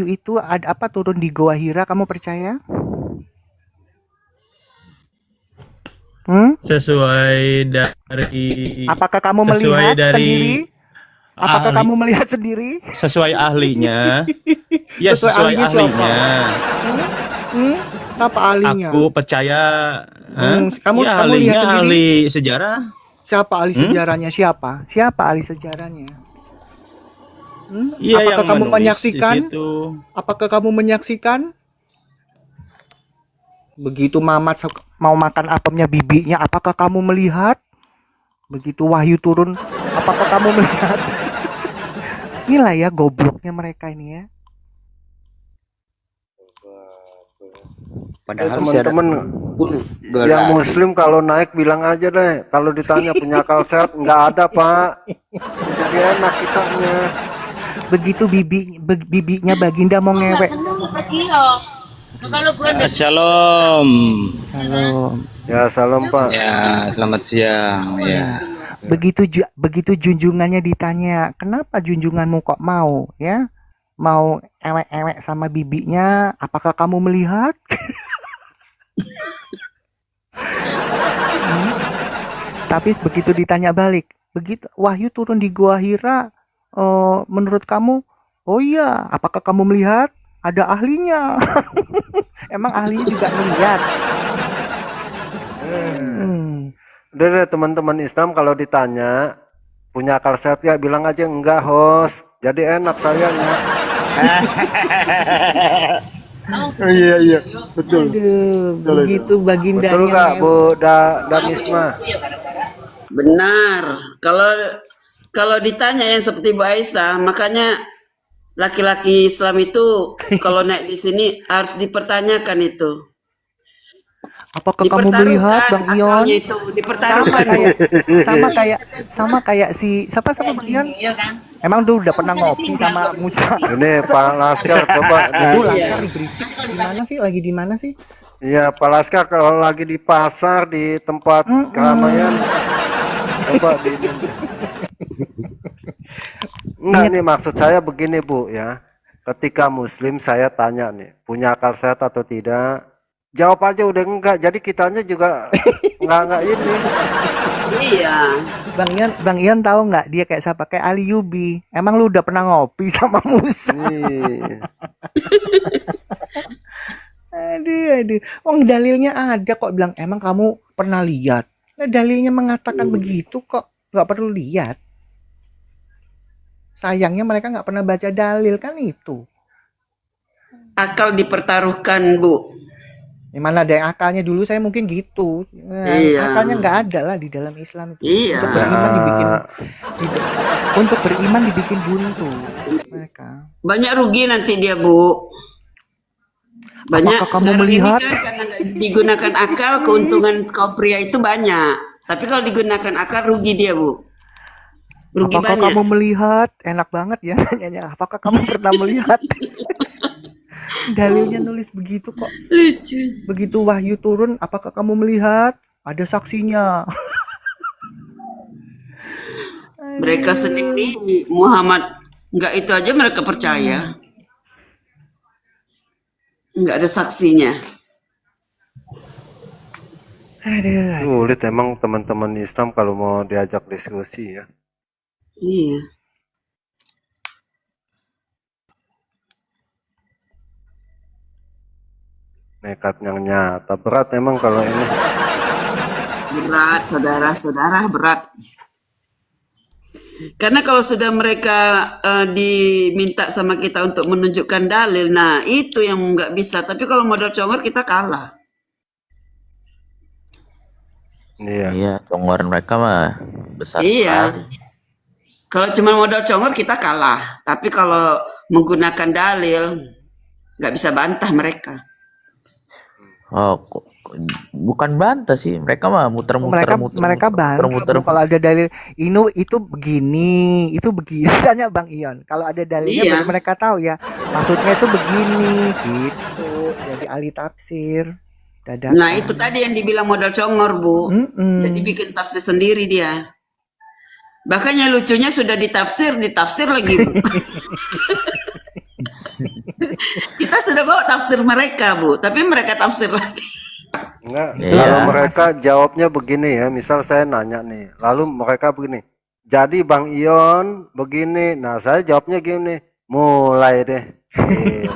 itu ada apa turun di Goa Hira, kamu percaya? Sesuai dari Apakah kamu sesuai melihat dari sendiri? Apakah ahli- kamu melihat sendiri? sesuai ahlinya? Ya, Sesuai sesuai ahlinya siapa? ahlinya. Apa ahlinya? Aku percaya. Kamu ya, lihat ahlinya sendiri? ahli sejarah. Siapa ahli sejarahnya? Siapa ahli sejarahnya? Iya, Apakah yang kamu menulis menyaksikan? di situ. Apakah kamu menyaksikan? Begitu Mamat mau makan apemnya bibinya, apakah kamu melihat? Begitu Wahyu turun, apakah kamu melihat? Inilah ya gobloknya mereka ini ya. Padahal sih ada teman-teman pun yang muslim kalau naik bilang aja deh, kalau ditanya punya akal sehat, nggak ada pak, jadi enak kitanya. Begitu bibinya Baginda mau ngewek. Shalom. Halo. Ya salam pak. Ya, selamat siang. Ya. Begitu junjungannya ditanya, kenapa junjunganmu kok mau ya? Mau ewek-ewek sama bibinya, apakah kamu melihat? Tapi begitu ditanya balik, begitu Wahyu turun di Gua Hira, menurut kamu, oh iya, apakah kamu melihat? Ada ahlinya. Emang ahlinya juga melihat. Udah deh teman-teman Islam kalau ditanya punya akal sehat ya bilang aja enggak host, jadi enak sayanya. Iya, betul. Aduh, begitu Bagindanya. Betul nggak Bu Damisma? Benar. Kalau ditanya yang seperti Bu Aisyah, makanya laki-laki Islam itu kalau naik di sini harus dipertanyakan itu. Apakah kamu melihat Bang Ion? Itu dipertaruhkan. Sama kayak si siapa Bang Ion? Emang dulu udah pernah ngopi sama Musa? Ini Pak Laskar coba. Laskar berisik. Gimana sih? Lagi di mana sih? Iya Pak Laskar kalau lagi di pasar di tempat keramaian coba di. Enggak nih maksud saya begini Bu ya. Ketika Muslim saya tanya nih punya akal sehat atau tidak? Jawab aja udah enggak, jadi kitanya juga enggak ini. Iya. Bang Ion tahu nggak dia kayak siapa? Kayak Ali Yubi. Emang lu udah pernah ngopi sama Musa? Aduh. Wong dalilnya ada kok bilang emang kamu pernah lihat. Nah, dalilnya mengatakan begitu kok nggak perlu lihat. Sayangnya mereka nggak pernah baca dalil kan itu. Akal dipertaruhkan Bu. Mana ada yang akalnya dulu saya mungkin gitu. Iya. Akalnya nggak ada lah di dalam Islam itu. Iya. Untuk beriman dibikin buntu mereka. Banyak rugi nanti dia Bu. Banyak. Apakah kamu melihat? Ini kan karena nggak digunakan akal, keuntungan kaum pria itu banyak. Tapi kalau digunakan akal rugi dia Bu. Rugi Apakah banyak. kamu melihat? Enak banget ya nanyanya. Apakah kamu pernah melihat? Dalilnya nulis begitu kok. Lucu. Begitu Wahyu turun, apakah kamu melihat? Ada saksinya. Mereka sendiri Muhammad nggak itu aja mereka percaya. Nggak ada saksinya. Aduh. Sulit emang teman-teman Islam kalau mau diajak diskusi ya. Iya. Nekat yang nyata berat emang kalau ini. Berat, saudara-saudara, berat. Karena kalau sudah mereka diminta sama kita untuk menunjukkan dalil, nah itu yang nggak bisa. Tapi kalau modal congor kita kalah. Iya. Iya, congor mereka mah besar Iya. sekali. Kalau cuma modal congor kita kalah. Tapi kalau menggunakan dalil, nggak bisa bantah mereka. Oh, bukan bantah sih. Mereka mah muter-muter, Mereka bantah. Kalau ada dalil itu begini, itu begini. Tanya Bang Ion. Kalau ada dalilnya Iya. baru mereka tahu ya. Maksudnya itu begini, gitu. Jadi ahli tafsir. Dadakan. Nah itu tadi yang dibilang modal congor Bu. Jadi bikin tafsir sendiri dia. Bahkan yang lucunya sudah ditafsir lagi Bu. Kita sudah bawa tafsir mereka Bu, tapi mereka tafsir lagi. Enggak, Iya. kalau mereka jawabnya begini ya, misal saya nanya nih, lalu mereka begini, jadi Bang Ion begini, nah saya jawabnya gini, mulai deh. Gitu.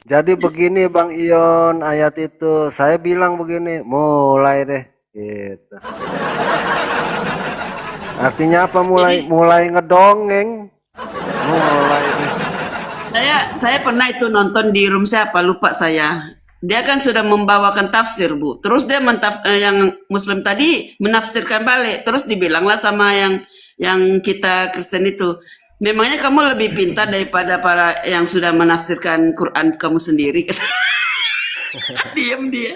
Jadi begini Bang Ion ayat itu, saya bilang begini, mulai deh. Gitu. Artinya apa mulai ngedongeng? Mulai deh. saya pernah itu nonton di room siapa, lupa saya. Dia kan sudah membawakan tafsir, Bu. Terus dia yang Muslim tadi menafsirkan balik. Terus dibilanglah sama yang kita Kristen itu, memangnya kamu lebih pintar daripada para yang sudah menafsirkan Quran kamu sendiri? Diam dia.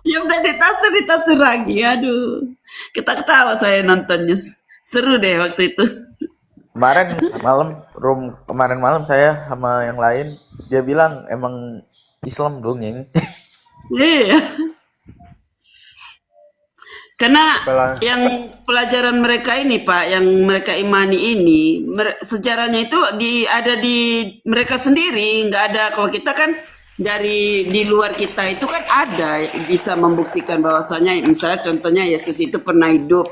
Ya udah ditafsir lagi. Aduh. Kita ketawa saya nontonnya. Seru deh waktu itu. Kemarin malam saya sama yang lain, dia bilang emang Islam dongeng. Iya. Karena Apalah. yang pelajaran mereka ini Pak, yang mereka imani ini, sejarahnya itu ada di mereka sendiri, nggak ada. Kalau kita kan dari di luar kita itu kan ada bisa membuktikan bahwasanya, misalnya contohnya Yesus itu pernah hidup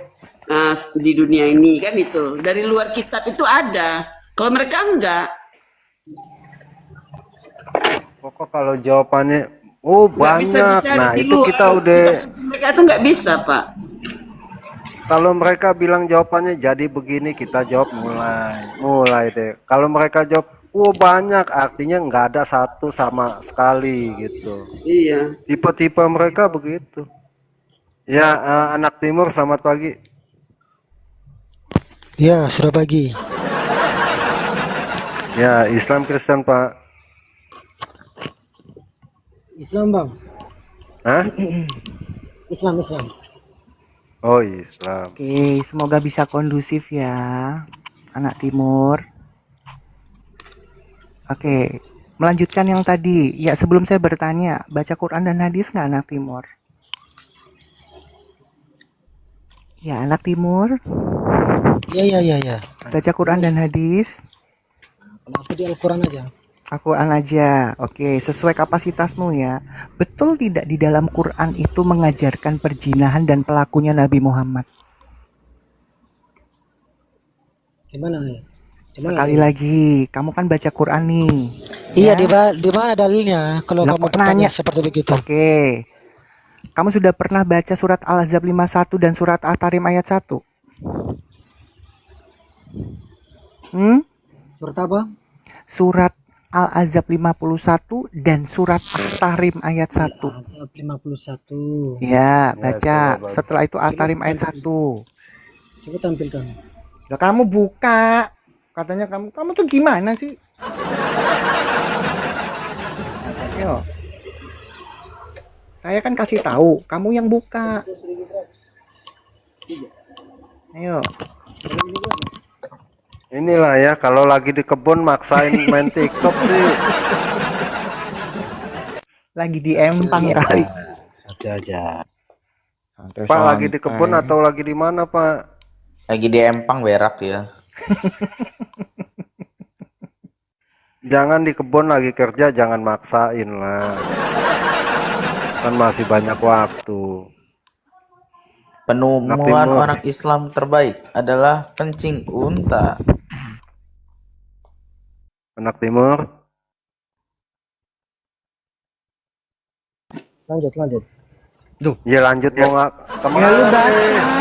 di dunia ini kan, itu dari luar kitab itu ada. Kalau mereka enggak Pokok kalau jawabannya bisa banyak. dicari Nah, di itu luar. kita udah, Mereka itu nggak bisa Pak. kalau mereka bilang jawabannya jadi begini, kita jawab mulai deh. Kalau mereka jawab banyak, artinya nggak ada satu sama sekali gitu. Iya. Tipe-tipe mereka begitu. Ya, anak timur, selamat pagi. Ya, sudah pagi. Ya, Islam Kristen Pak. Islam, Bang. Hah? Islam. Oh, Islam. Oke, semoga bisa kondusif ya, anak timur. Oke, melanjutkan yang tadi. Ya, sebelum saya bertanya, baca Quran dan hadis nggak anak timur? Ya, anak timur, Ya. baca Quran dan hadis. Kalau aku di Al-Quran aja. Al-Quran aja. Oke, sesuai kapasitasmu ya. Betul tidak di dalam Quran itu mengajarkan perzinahan dan pelakunya Nabi Muhammad? Gimana ya? Sekali lagi, kamu kan baca Quran nih. Iya, Ya. di mana dalilnya kalau Lah, kamu kok nanya? bertanya seperti begitu? Oke. Kamu sudah pernah baca surat Al-Ahzab 51 dan surat At-Tarim ayat 1? Surat apa? Surat Al-Ahzab 51 dan surat At-Tarim ayat 1. Azab 51. Ya, Ya, baca. coba. Setelah itu At-Tarim ayat 1. Coba tampilkan. Lah, kamu buka. Katanya kamu tuh gimana sih? Ayo. Saya kan kasih tahu, kamu yang buka. Ayo. Inilah ya, kalau lagi di kebun maksain main TikTok sih. Lagi di empang kali. Santai aja. Pak, lagi di kebun atau lagi di mana, Pak? Lagi di empang berak ya. Jangan di kebun lagi kerja, jangan maksain lah. Kan masih banyak waktu. Penemuan Timur. orang Islam terbaik adalah kencing unta. Anak timur. Lanjut. Ya lanjut mau nggak Ya, kemana? lu baca.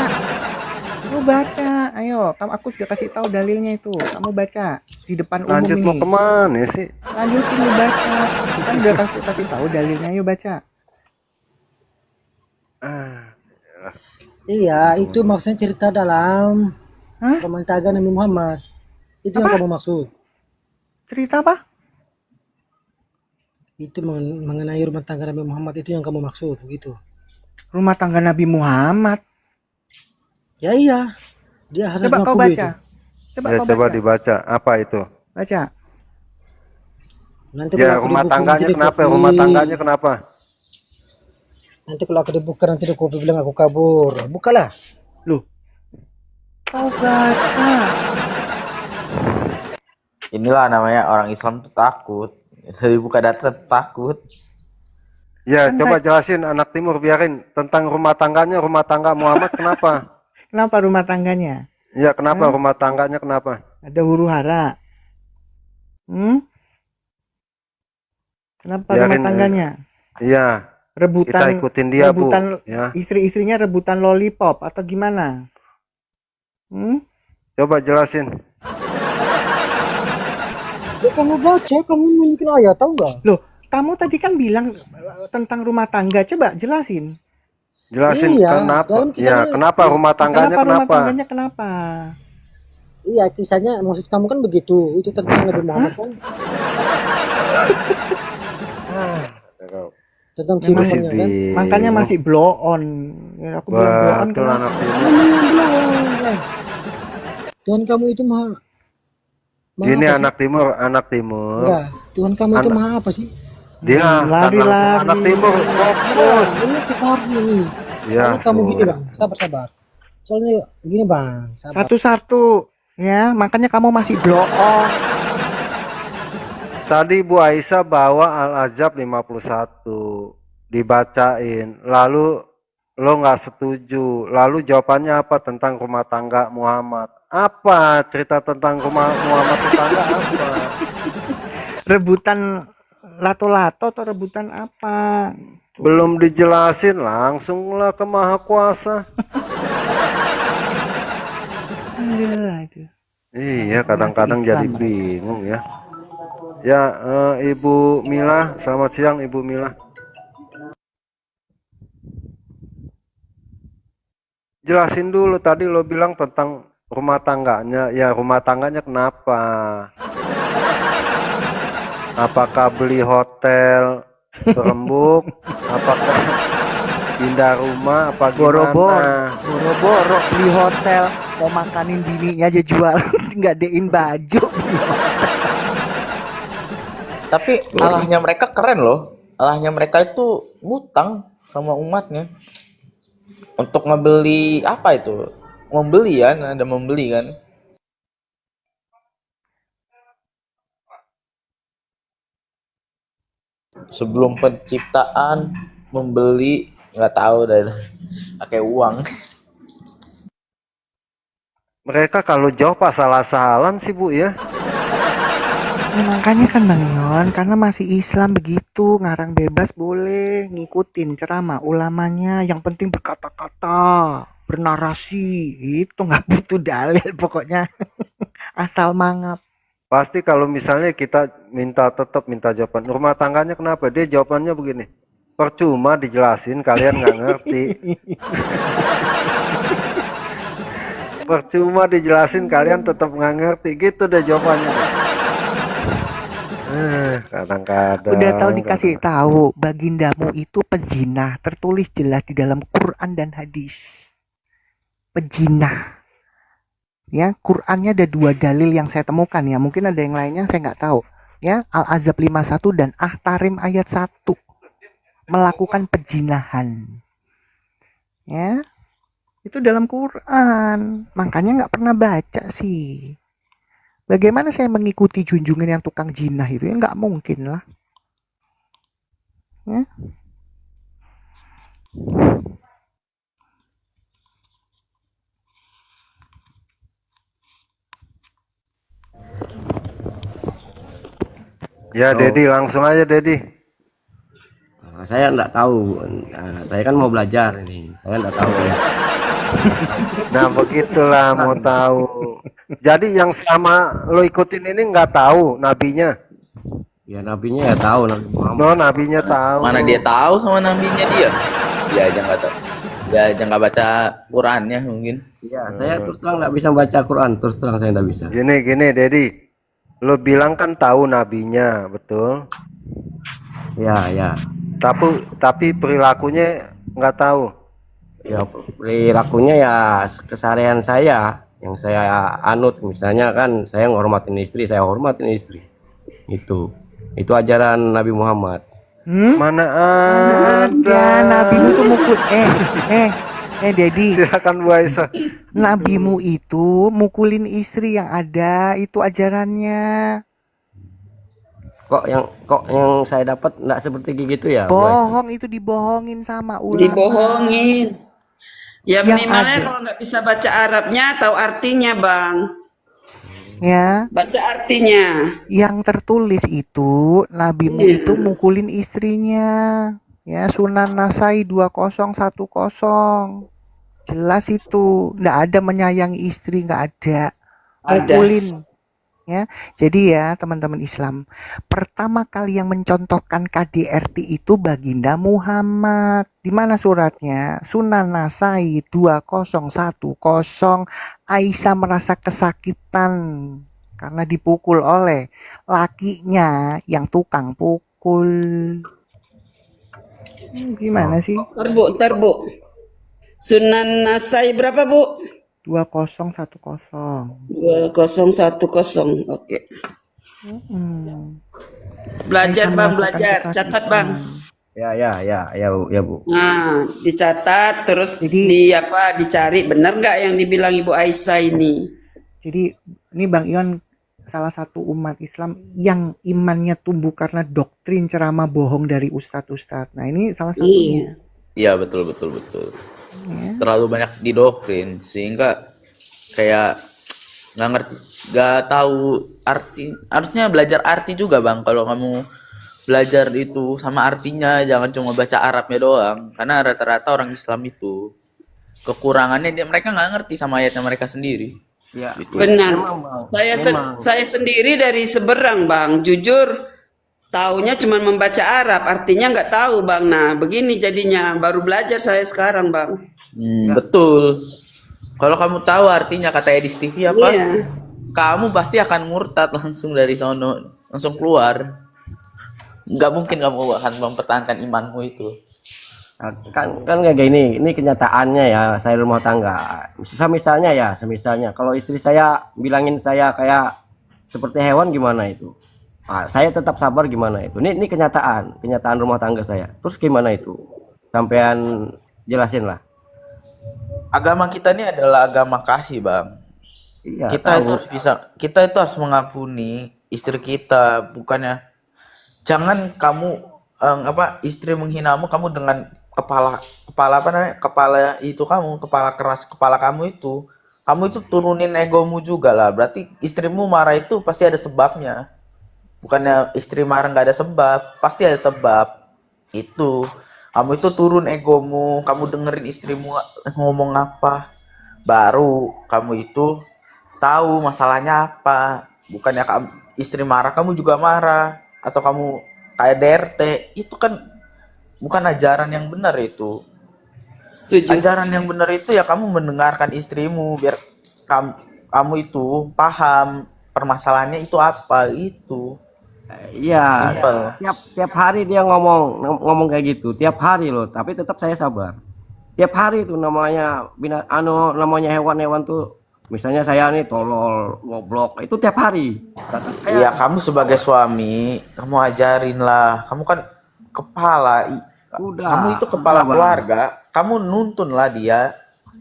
Lu baca. Ayo, aku sudah kasih tahu dalilnya itu. Kamu baca di depan umum Lanjut mau ini. kemana sih? Lanjutin lu baca. Kan udah kasih tahu dalilnya, yuk baca. Iya, itu maksudnya cerita dalam Hah? rumah tangga Nabi Muhammad. Itu yang kamu maksud. Cerita apa? Itu mengenai rumah tangga Nabi Muhammad, itu yang kamu maksud, gitu. Rumah tangga Nabi Muhammad. Ya iya. Dia harus Coba kau 50 baca. itu. Coba Ya kau coba baca. dibaca. Apa itu? Baca. Nanti Ya kalau aku rumah dibuka tangganya nanti di kenapa? kopi. Rumah tangganya kenapa? Nanti kalau aku dibuka nanti di kopi bilang aku kabur. Bukalah. Kau baca. Inilah namanya orang Islam tuh takut. Saya buka data takut. Ya Kan coba jelasin anak timur, biarin tentang rumah tangganya, rumah tangga Muhammad kenapa? Kenapa rumah tangganya? Ya kenapa rumah tangganya kenapa? Ada huru hara. Kenapa Biarin, rumah tangganya? Iya, Rebutan. kita ikutin dia Bu. rebutan Ya, istri-istrinya rebutan lollipop atau gimana? coba jelasin. Ya kamu baca, kamu nunjukin ayat, tahu nggak? Loh, kamu tadi kan bilang tentang rumah tangga. Coba jelasin. Jelasin Iya, kenapa? dalam Ya, kisahnya, kenapa rumah tangganya Kenapa rumah kenapa? tangganya kenapa? iya kisahnya maksud kamu kan begitu. Itu tentang Nabi Muhammad kan, tentang Memang kehidupannya kan. makanya masih blow on. Ya, aku bilang blow on Betul kenapa? anak timur. Kamu yang belum. Tuhan kamu itu maha, maha Gini apa sih? anak timur, anak timur. Enggak, Tuhan kamu itu Anak- maha apa sih? Dia kan langsung lari-lari. anak timur Enggak, fokus. ini kita harus ini. Ya, Soalnya kamu gini sudah. bang, sabar. Soalnya gini bang, sabar. Satu-satu. Ya, makanya kamu masih blow on. Tadi Bu Aisyah bawa Al-Azab 51 dibacain, lalu lo nggak setuju, lalu jawabannya apa tentang rumah tangga Muhammad? Apa cerita tentang rumah Muhammad tetangga apa? Rebutan lato-lato atau rebutan apa? Belum dijelasin langsunglah ke Maha Kuasa. Aduh. Iya, kadang-kadang Islam, jadi Bang. bingung ya. Ya, Ibu Mila, selamat siang Ibu Mila. Jelasin dulu tadi lo bilang tentang rumah tangganya. Ya, rumah tangganya kenapa? Apakah beli hotel berembuk? Apakah pindah rumah? Apa gimana? Boro-boro beli hotel, mau makanin bininya aja jual, nggak dein baju. Tapi Allahnya mereka keren loh. Allahnya mereka itu ngutang sama umatnya untuk ngebeli apa itu? Membeli kan, ada membeli kan. Sebelum penciptaan membeli nggak tahu dah itu. Pakai uang. Mereka kalau jawab asal-asalan sih Bu ya. Ya, makanya kan Bang Yon, karena masih Islam begitu, ngarang bebas boleh, ngikutin ceramah ulamanya, yang penting berkata-kata, bernarasi, itu nggak butuh dalil pokoknya, asal mangap. Pasti kalau misalnya kita tetap minta jawaban rumah tangganya kenapa, dia jawabannya begini, percuma dijelasin kalian nggak ngerti. Percuma dijelasin kalian tetap nggak ngerti, gitu deh jawabannya. Kadang-kadang Udah tahu dikasih tahu, bagindamu itu pezina, tertulis jelas di dalam Quran dan hadis. Pezina. Ya, Qurannya ada 2 dalil yang saya temukan ya. Mungkin ada yang lainnya saya nggak tahu. Ya, Al-Azab 51 dan Ahtarim ayat 1. Melakukan pejinahan. Ya. Itu dalam Quran. Makanya nggak pernah baca sih. Bagaimana saya mengikuti junjungan yang tukang jinah itu? Ya nggak mungkin lah. Ya. Ya, Dedi, langsung aja Dedi. Saya enggak tahu. Saya kan mau belajar ini. Saya enggak tahu ya. Nah, begitulah mau tahu. Jadi yang selama lo ikutin ini nggak tahu nabinya? Ya nabinya ya tahu, Nabi Muhammad. No, nabinya tahu. Mana dia tahu sama nabinya dia? Ya aja nggak tahu. Ya aja nggak baca Qurannya mungkin. Iya, saya terus terang enggak bisa baca Quran. Terus terang saya enggak bisa. Gini, Dedi. Lo bilang kan tahu nabinya, betul? Ya. Tapi perilakunya nggak tahu. Ya perilakunya ya keseharian saya yang saya anut, misalnya kan saya menghormatin istri, saya hormatin istri. Itu ajaran Nabi Muhammad. Mana ada nabimu tuh mukul Dedi, silakan Bu Aisyah. nabimu itu mukulin istri, yang ada itu ajarannya. Kok yang saya dapat enggak seperti gitu ya? Bohong, itu dibohongin sama ulama. Dibohongin. Ya Yang minimalnya ada. kalau nggak bisa baca Arabnya, tahu artinya bang. Ya, Baca artinya. yang tertulis itu nabimu Iya. itu mukulin istrinya. Ya, Sunan Nasai 2010. Jelas itu, nggak ada menyayangi istri, nggak ada. Ada. Mukulin. Ya, jadi ya teman-teman Islam, pertama kali yang mencontohkan KDRT itu Baginda Muhammad. Di mana suratnya? Sunan Nasai 2010. Aisyah merasa kesakitan karena dipukul oleh lakinya yang tukang pukul. Gimana sih? Ntar bu. Sunan Nasai berapa bu? 2010. 2010. Oke. Belajar Aisyah bang, merasakan belajar. Catat bang. kesakitan. Ya Bu. Nah, dicatat terus Jadi dicari benar nggak yang dibilang Ibu Aisyah ini. Jadi ini Bang Ion salah satu umat Islam yang imannya tumbuh karena doktrin ceramah bohong dari ustadz-ustadz. Nah ini salah satunya. Iya betul. Ya. Terlalu banyak didoktrin sehingga kayak nggak tahu arti. Harusnya belajar arti juga bang. Kalau kamu belajar itu sama artinya, jangan cuma baca Arabnya doang. Karena rata-rata orang Islam itu kekurangannya mereka nggak ngerti sama ayatnya mereka sendiri. Ya, Gitu. Benar. memang, Saya sendiri dari seberang bang. Jujur taunya cuma membaca Arab, artinya nggak tahu bang. Nah begini jadinya baru belajar saya sekarang bang. Betul. Kalau kamu tahu artinya kata Edis TV apa? Iya. Kamu pasti akan murtad langsung dari sono, langsung keluar. Nggak mungkin kamu akan mempertahankan imanmu itu. kan kayak gini, ini kenyataannya ya, saya rumah tangga. Semisalnya kalau istri saya bilangin saya kayak seperti hewan gimana itu? Nah, saya tetap sabar gimana itu? Ini kenyataan rumah tangga saya. Terus gimana itu? Sampean jelasin lah. Agama kita ini adalah agama kasih, Bang. Iya, Kita tahu. kita itu harus mengampuni istri kita, bukannya jangan kamu istri menghinamu kamu dengan kepala keras kepala kamu itu turunin egomu juga lah. Berarti istrimu marah itu pasti ada sebabnya, bukannya istri marah nggak ada sebab, pasti ada sebab. Itu kamu itu turun egomu, kamu dengerin istrimu ngomong apa, baru kamu itu tahu masalahnya apa. Bukannya istri marah kamu juga marah, atau kamu kayak DRT, itu kan bukan ajaran yang benar itu. Setuju. Ajaran yang benar itu ya kamu mendengarkan istrimu biar kamu itu paham permasalahannya itu apa itu. Iya, Simple. tiap hari dia ngomong kayak gitu, tiap hari loh. Tapi tetap saya sabar. Tiap hari itu namanya namanya hewan-hewan tuh. Misalnya saya nih tolol, goblok, itu tiap hari. Iya, kamu sebagai suami, kamu ajarin lah. Kamu kan kamu itu kepala Bang. keluarga. Kamu nuntun lah dia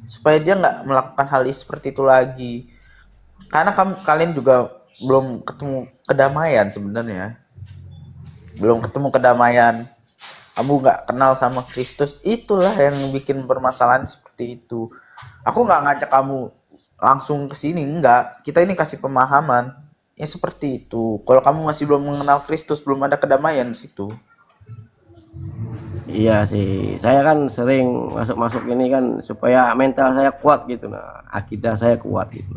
supaya dia nggak melakukan hal seperti itu lagi. Karena kalian juga belum ketemu kedamaian sebenarnya. Belum ketemu kedamaian. Kamu nggak kenal sama Kristus, itulah yang bikin permasalahan seperti itu. Aku nggak ngajak kamu langsung ke sini, enggak. Kita ini kasih pemahaman. Ya seperti itu. Kalau kamu masih belum mengenal Kristus, belum ada kedamaian di situ. Iya sih, saya kan sering masuk ini kan supaya mental saya kuat gitu, nah akidah saya kuat gitu.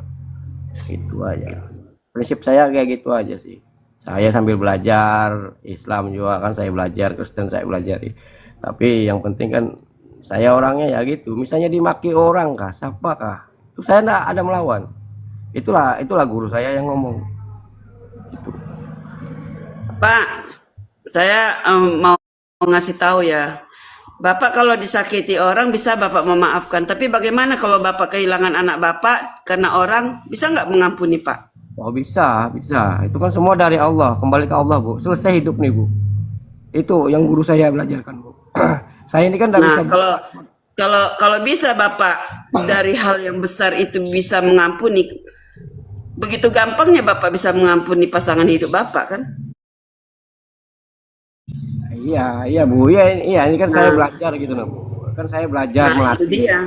Itu aja. Prinsip saya kayak gitu aja sih. Saya sambil belajar Islam juga kan, saya belajar Kristen, saya belajar. Tapi yang penting kan saya orangnya ya gitu. Misalnya dimaki orang kah, siapa kah, itu saya enggak ada melawan. Itulah guru saya yang ngomong. Itu. Pak, saya mau ngasih tahu ya. Bapak kalau disakiti orang bisa Bapak memaafkan. Tapi bagaimana kalau Bapak kehilangan anak Bapak karena orang, bisa nggak mengampuni Pak? Oh bisa. Itu kan semua dari Allah, kembali ke Allah Bu. Selesai hidup nih Bu. Itu yang guru saya belajarkan Bu. Saya ini kan Nah, kalau bisa Bapak dari hal yang besar itu bisa mengampuni, begitu gampangnya Bapak bisa mengampuni pasangan hidup Bapak kan? Iya Bu, iya ini kan saya belajar gitu loh Bu. Kan saya belajar Nah, itu melatih. dia.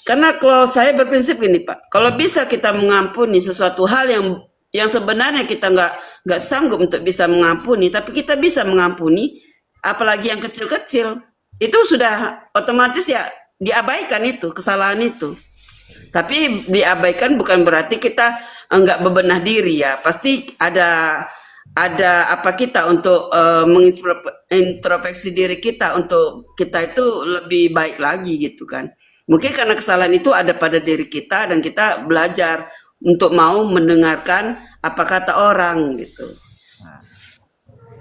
Karena kalau saya berprinsip gini Pak, kalau bisa kita mengampuni sesuatu hal yang sebenarnya kita nggak sanggup untuk bisa mengampuni, tapi kita bisa mengampuni, apalagi yang kecil-kecil, itu sudah otomatis ya diabaikan itu kesalahan itu. Tapi diabaikan bukan berarti kita enggak bebenah diri ya, pasti ada apa kita untuk mengintrospeksi diri kita untuk kita itu lebih baik lagi gitu kan. Mungkin karena kesalahan itu ada pada diri kita dan kita belajar untuk mau mendengarkan apa kata orang gitu.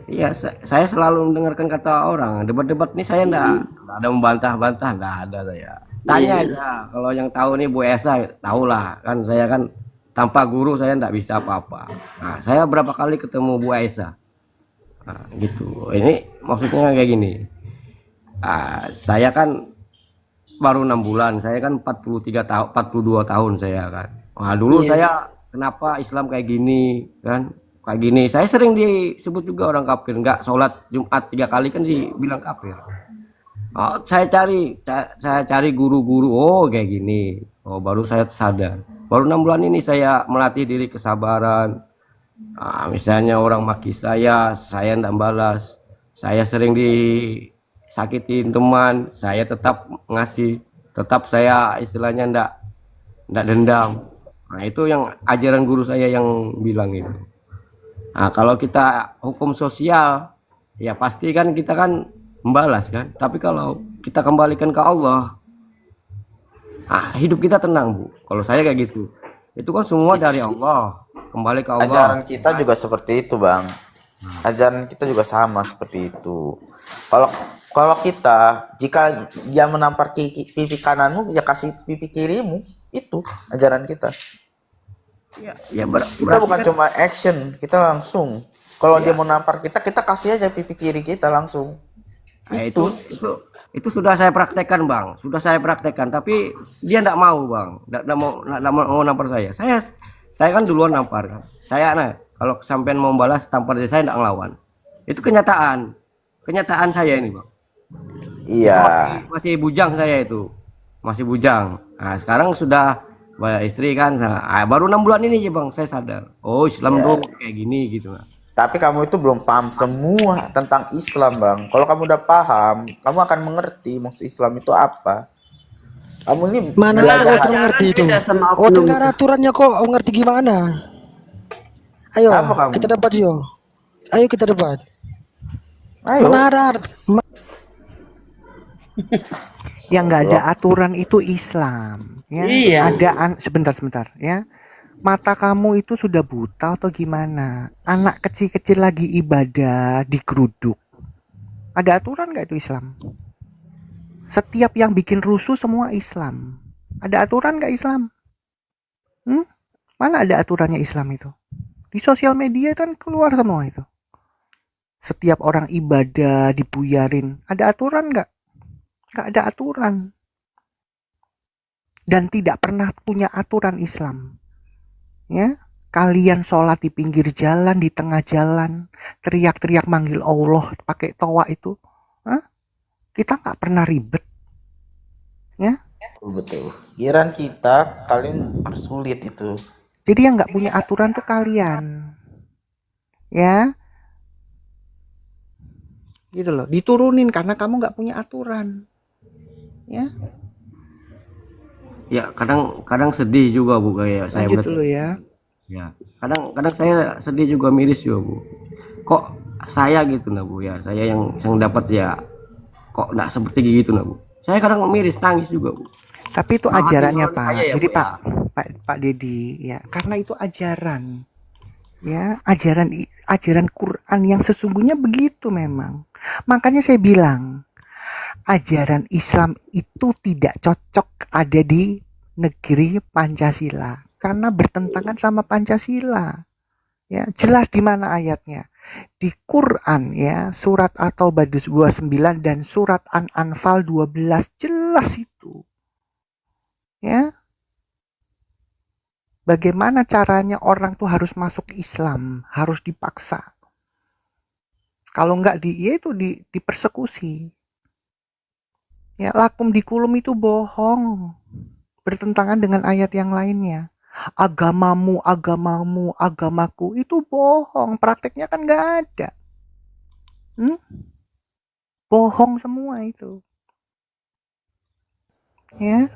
Iya, saya selalu mendengarkan kata orang. Debat-debat ini saya enggak ada membantah-bantah, enggak ada saya. Tanya Iya. aja, kalau yang tahu nih Bu Esa, tahulah kan saya kan tanpa guru saya enggak bisa apa-apa. Nah, saya berapa kali ketemu Bu Esa. Nah, gitu. Ini maksudnya kayak gini. Saya kan baru 6 bulan, saya kan 43 tahun, 42 tahun saya kan. Wah, dulu Iya. saya kenapa Islam kayak gini kan? Kayak gini, saya sering disebut juga orang kafir, nggak sholat Jumat 3 kali kan dibilang kafir. Oh, saya cari guru-guru, oh kayak gini. Oh, baru saya sadar. Baru 6 bulan ini saya melatih diri kesabaran. Misalnya orang maki saya nggak balas. Saya sering disakitin teman, saya tetap ngasih, tetap saya istilahnya nggak dendam. Nah, itu yang ajaran guru saya yang bilang itu. Nah, kalau kita hukum sosial, ya pasti kan kita kan membalas kan. Tapi kalau kita kembalikan ke Allah, hidup kita tenang Bu. Kalau saya kayak gitu, itu kan semua dari Allah, kembali ke Allah. Ajaran kita juga seperti itu, Bang. Ajaran kita juga sama seperti itu. Kalau kita, jika dia menampar pipi kananmu, ya kasih pipi kirimu. Itu ajaran kita. Ya Kita bukan cuma action, kita langsung. Kalau dia mau nampar kita, kita kasih aja pipi kiri kita langsung. Nah, itu sudah saya praktekkan Bang, sudah saya praktekkan. Tapi dia tidak mau Bang, tidak mau nampar saya. Saya kan duluan nampar kan. Kalau sampean mau balas tampar saya tidak ngelawan. Itu kenyataan saya ini Bang. Iya. Masih bujang saya itu, masih bujang. Nah, sekarang sudah banyak istri kan. Nah, baru 6 bulan ini sih Bang saya sadar. Oh Islam tuh kayak gini gitu. Tapi kamu itu belum paham semua tentang Islam, Bang. Kalau kamu udah paham, kamu akan mengerti maksud Islam itu apa. Kamu ini Mana belajar ada ngerti itu? Beda sama Oh, oknum dengar itu. aturannya kok ngerti gimana? Ayo, Apa kamu? kita debat yo. Ayo kita debat. Ayo. Mana ada? Yang nggak ada aturan itu Islam, ya. Iya. Sebentar, ya. Mata kamu itu sudah buta atau gimana? Anak kecil-kecil lagi ibadah digeruduk. Ada aturan nggak itu Islam? Setiap yang bikin rusuh semua Islam. Ada aturan nggak Islam? Mana ada aturannya Islam itu? Di sosial media kan keluar semua itu. Setiap orang ibadah dibuyarin. Ada aturan nggak? Nggak ada aturan. Dan tidak pernah punya aturan Islam. Ya, kalian sholat di pinggir jalan, di tengah jalan, teriak-teriak manggil Allah pakai toa itu. Kita nggak pernah ribet. Ya. Betul. Pikiran kita kalian sulit itu. Jadi yang nggak punya aturan tuh kalian. Ya. Gitu loh, diturunin karena kamu nggak punya aturan. Ya. Ya kadang sedih juga Bu kayak saya Lanjut dulu ya. Ya, kadang saya sedih juga miris juga Bu. Kok saya gitu nah Bu ya, saya yang dapat ya kok enggak seperti gitu nah Bu. Saya kadang miris nangis juga Bu. Tapi itu ajarannya Pak. Ya, Jadi Bu, Pak Dedi ya, karena itu ajaran. Ya, ajaran Quran yang sesungguhnya begitu memang. Makanya saya bilang ajaran Islam itu tidak cocok ada di negeri Pancasila karena bertentangan sama Pancasila. Ya, jelas di mana ayatnya. Di Quran ya, surat At-Taubah 29 dan surat An-Anfal 12 jelas itu. Ya. Bagaimana caranya orang tuh harus masuk Islam, harus dipaksa. Kalau enggak dipersekusi. Ya, lakum dikulum itu bohong. Bertentangan dengan ayat yang lainnya. Agamamu, agamaku itu bohong. Prakteknya kan enggak ada. Bohong semua itu. Ya.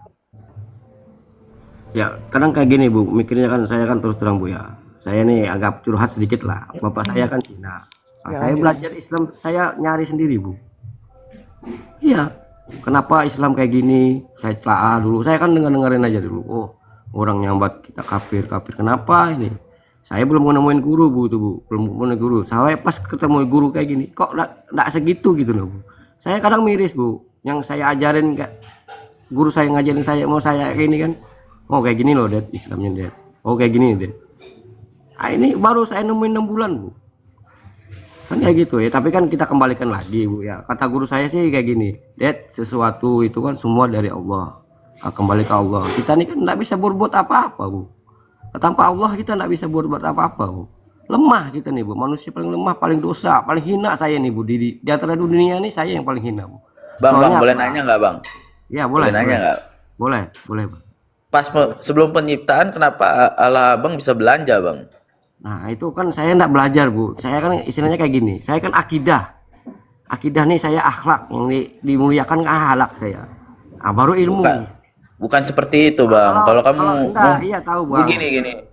Ya kadang kayak gini Bu, mikirnya kan saya kan terus terang Bu ya. Saya nih agak curhat sedikit lah. Bapak saya kan Cina. Nah, Ya, saya lanjut. belajar Islam, saya nyari sendiri Bu. Iya. Kenapa Islam kayak gini? Saya telah dulu. Saya kan dengerin aja dulu. Oh, orang nyambat kita kafir, kafir. Kenapa ini? Saya belum menemuin guru Bu, itu Bu. Belum menemuin guru. Saya pas ketemu guru kayak gini, kok enggak segitu gitu loh Bu. Saya kadang miris Bu. Yang saya ajarin kayak guru saya ngajarin saya mau saya kayak gini kan. Oh kayak gini loh Dad, Islamnya Dad. Oh kayak gini Dad. Nah, ini baru saya nemuin 6 bulan Bu. Kan kayak gitu ya, tapi kan kita kembalikan lagi Bu ya. Kata guru saya sih kayak gini, Dad, sesuatu itu kan semua dari Allah. Nah, kembali ke Allah. Kita ini kan nggak bisa berbuat apa-apa Bu. Tanpa Allah kita nggak bisa berbuat apa-apa Bu. Lemah kita nih Bu, manusia paling lemah, paling dosa, paling hina saya nih Bu. Di antara dunia ini saya yang paling hina Bu. Bang, Soalnya boleh apa? nanya nggak Bang? Ya boleh. Boleh nanya nggak? Boleh Bang. Sebelum penciptaan kenapa Allah Abang bisa belanja Bang? Nah itu kan saya enggak belajar Bu. Saya kan istilahnya kayak gini. Saya kan akidah. Akidah nih saya akhlak yang dimuliakan kan akhlak saya. Nah, baru ilmu. Bukan seperti itu Bang. Kalau kamu enggak, iya tahu Bang. gini.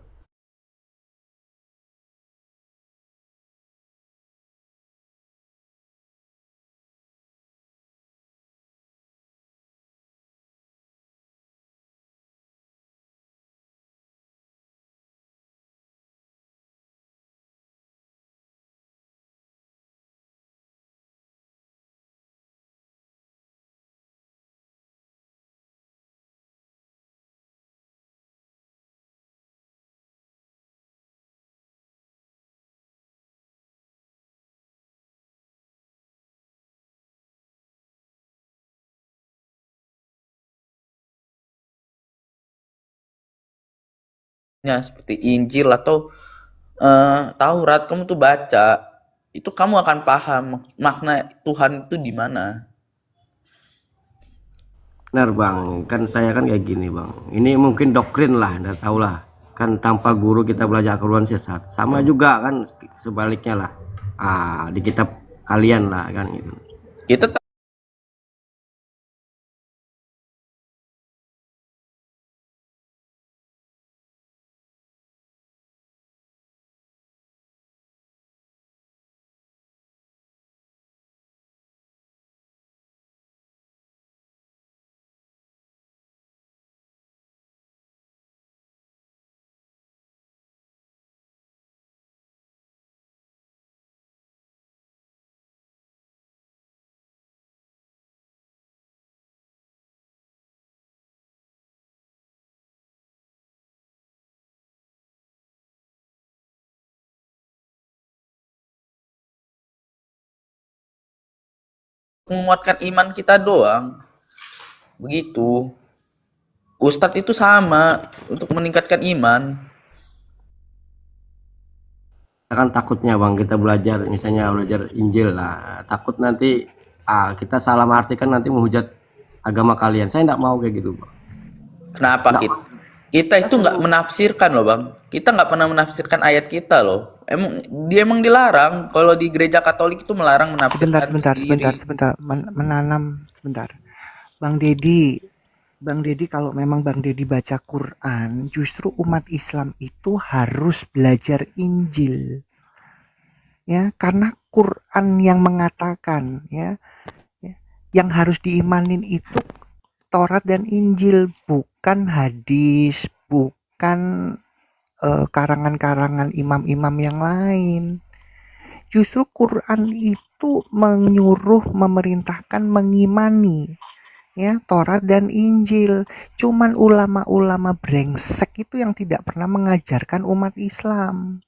Seperti Injil atau Taurat kamu tuh baca, itu kamu akan paham makna Tuhan itu di mana. Benar Bang, kan saya kan kayak gini Bang. Ini mungkin doktrin lah, enggak tahu lah. Kan tanpa guru kita belajar Al-Quran sesat. Sama juga kan sebaliknya lah. Di kitab kalian lah kan gitu. Kita menguatkan iman kita doang. Begitu. Ustadz itu sama untuk meningkatkan iman. Kan takutnya Bang kita belajar misalnya belajar Injil lah. Takut nanti kita salah artikan nanti menghujat agama kalian. Saya enggak mau kayak gitu Bang. Kenapa kita itu nggak menafsirkan loh Bang. Kita nggak pernah menafsirkan ayat kita loh. Emang dilarang. Kalau di gereja Katolik itu melarang menafsirkan Sebentar. Menanam sebentar. Bang Dedi, kalau memang Bang Dedi baca Quran, justru umat Islam itu harus belajar Injil. Ya, karena Quran yang mengatakan ya, yang harus diimanin itu Taurat dan Injil, bukan hadis, bukan karangan-karangan imam-imam yang lain. Justru Quran itu menyuruh, memerintahkan mengimani ya Taurat dan Injil. Cuman ulama-ulama brengsek itu yang tidak pernah mengajarkan umat Islam.